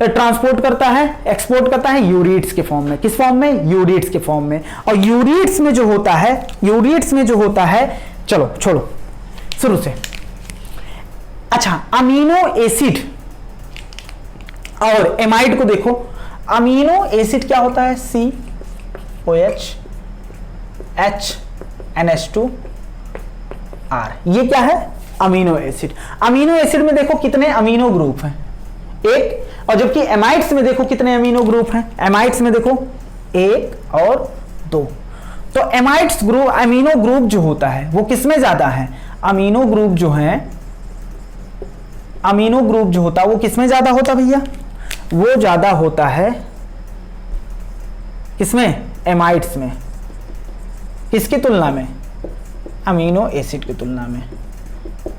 ट्रांसपोर्ट करता है, एक्सपोर्ट करता है, यूरिट्स के फॉर्म में। किस फॉर्म में, यूरिट्स के फॉर्म में। और यूरिट्स में जो होता है, यूरिट्स में जो होता है, चलो छोड़ो शुरू से। अच्छा, अमीनो एसिड और एमाइड को देखो। अमीनो एसिड क्या होता है, COH NH2R, ये क्या है, अमीनो एसिड। अमीनो एसिड में देखो कितने अमीनो ग्रुप हैं, एक। और जबकि एमाइड्स में देखो कितने अमीनो ग्रुप हैं, एमाइड्स में देखो 1 और 2। तो एमाइड्स ग्रुप, अमीनो ग्रुप जो होता है वो किसमें ज्यादा है, अमीनो ग्रुप जो है, अमीनो ग्रुप जो होता है वो किसमें ज्यादा होता भैया, वो ज्यादा होता है किसमें, एमाइड्स में। किसकी तुलना में, अमीनो एसिड की तुलना में।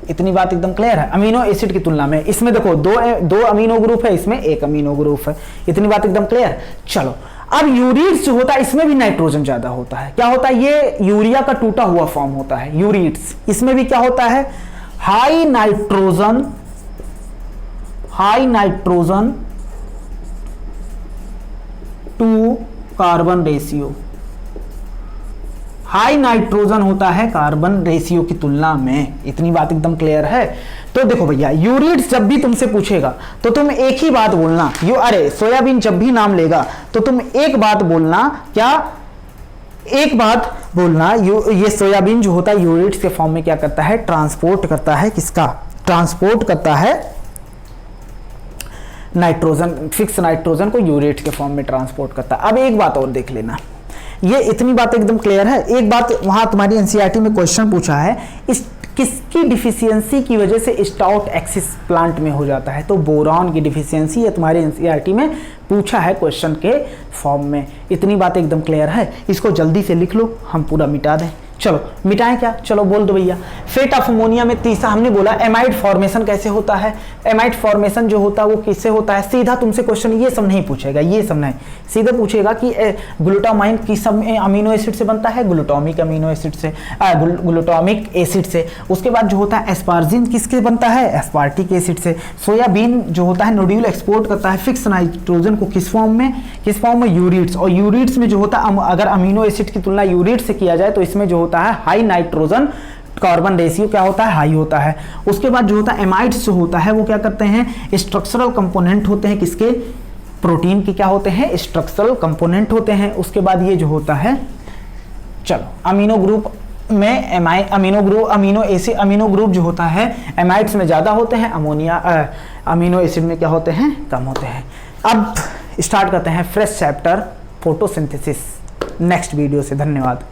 इतनी बात एकदम क्लियर है, अमीनो एसिड की तुलना में। इसमें देखो दो अमीनो ग्रुप है, इसमें एक अमीनो ग्रुप है। इतनी बात एकदम क्लियर। चलो अब यूरिट्स जो होता है इसमें भी नाइट्रोजन ज्यादा होता है। क्या होता है, ये यूरिया का टूटा हुआ फॉर्म होता है यूरिट्स। इसमें भी क्या होता है, high nitrogen to carbon ratio. High nitrogen होता है कार्बन रेशियो की तुलना में। इतनी बात एकदम क्लियर है। तो देखो भैया, यूरिट्स जब भी तुमसे पूछेगा तो तुम एक ही बात बोलना, अरे सोयाबीन जब भी नाम लेगा तो तुम एक बात बोलना, क्या, एक बात बोलना, ये सोयाबीन जो होता है यूरिट्स के फॉर्म में क्या करता है, ट्रांसपोर्ट करता है, किसका, ट्रांसपोर्ट करता है नाइट्रोजन, फिक्स नाइट्रोजन को यूरिट्स के फॉर्म में ट्रांसपोर्ट करता है। अब एक बात और देख लेना, ये इतनी बात एकदम क्लियर है। एक बात वहां तुम्हारी एनसीईआरटी में क्वेश्चन पूछा है, इस किसकी डिफिशियंसी की वजह से स्टाउट एक्सिस प्लांट में हो जाता है, तो बोरॉन की डिफिशियंसी है, तुम्हारे एनसीईआरटी में पूछा है क्वेश्चन के फॉर्म में। इतनी बात एकदम क्लियर है, इसको जल्दी से लिख लो, हम पूरा मिटा दें। चलो मिटाएं क्या, चलो बोल दो भैया। फेट ऑफ अमोनिया में तीसरा हमने बोला एमाइड फॉर्मेशन कैसे होता है। एमाइड फॉर्मेशन जो होता है वो किससे होता है, सीधा तुमसे क्वेश्चन ये सब नहीं पूछेगा, ये सब नहीं, सीधा पूछेगा कि ग्लूटामाइन किस अमीनो एसिड से बनता है, ग्लूटामिक अमीनो एसिड से, ग्लूटामिक एसिड से। उसके बाद जो होता है एस्पार्जिन किसके बनता है, एस्पार्टिक एसिड से। सोयाबीन जो होता है नोड्यूल एक्सपोर्ट करता है फिक्स नाइट्रोजन को किस फॉर्म में, यूरिट्स। और यूरिट्स में जो होता है, अगर अमीनो एसिड की तुलना यूरिट्स से किया जाए तो इसमें जो होता है हाई नाइट्रोजन कार्बन रेशियो क्या होता है, हाई होता है। उसके बाद जो होता है एमाइड्स जो होता है वो क्या करते हैं, स्ट्रक्चरल कंपोनेंट होते हैं, किसके, प्रोटीन के क्या होते हैं, स्ट्रक्चरल कंपोनेंट होते हैं। उसके बाद ये जो होता है, चलो अमीनो ग्रुप में अमीनो ग्रुप जो होता है एमाइड्स में ज्यादा होते हैं, अमीनो एसिड में क्या होते हैं, कम होते हैं। अब स्टार्ट करते हैं fresh chapter photosynthesis next video से। धन्यवाद।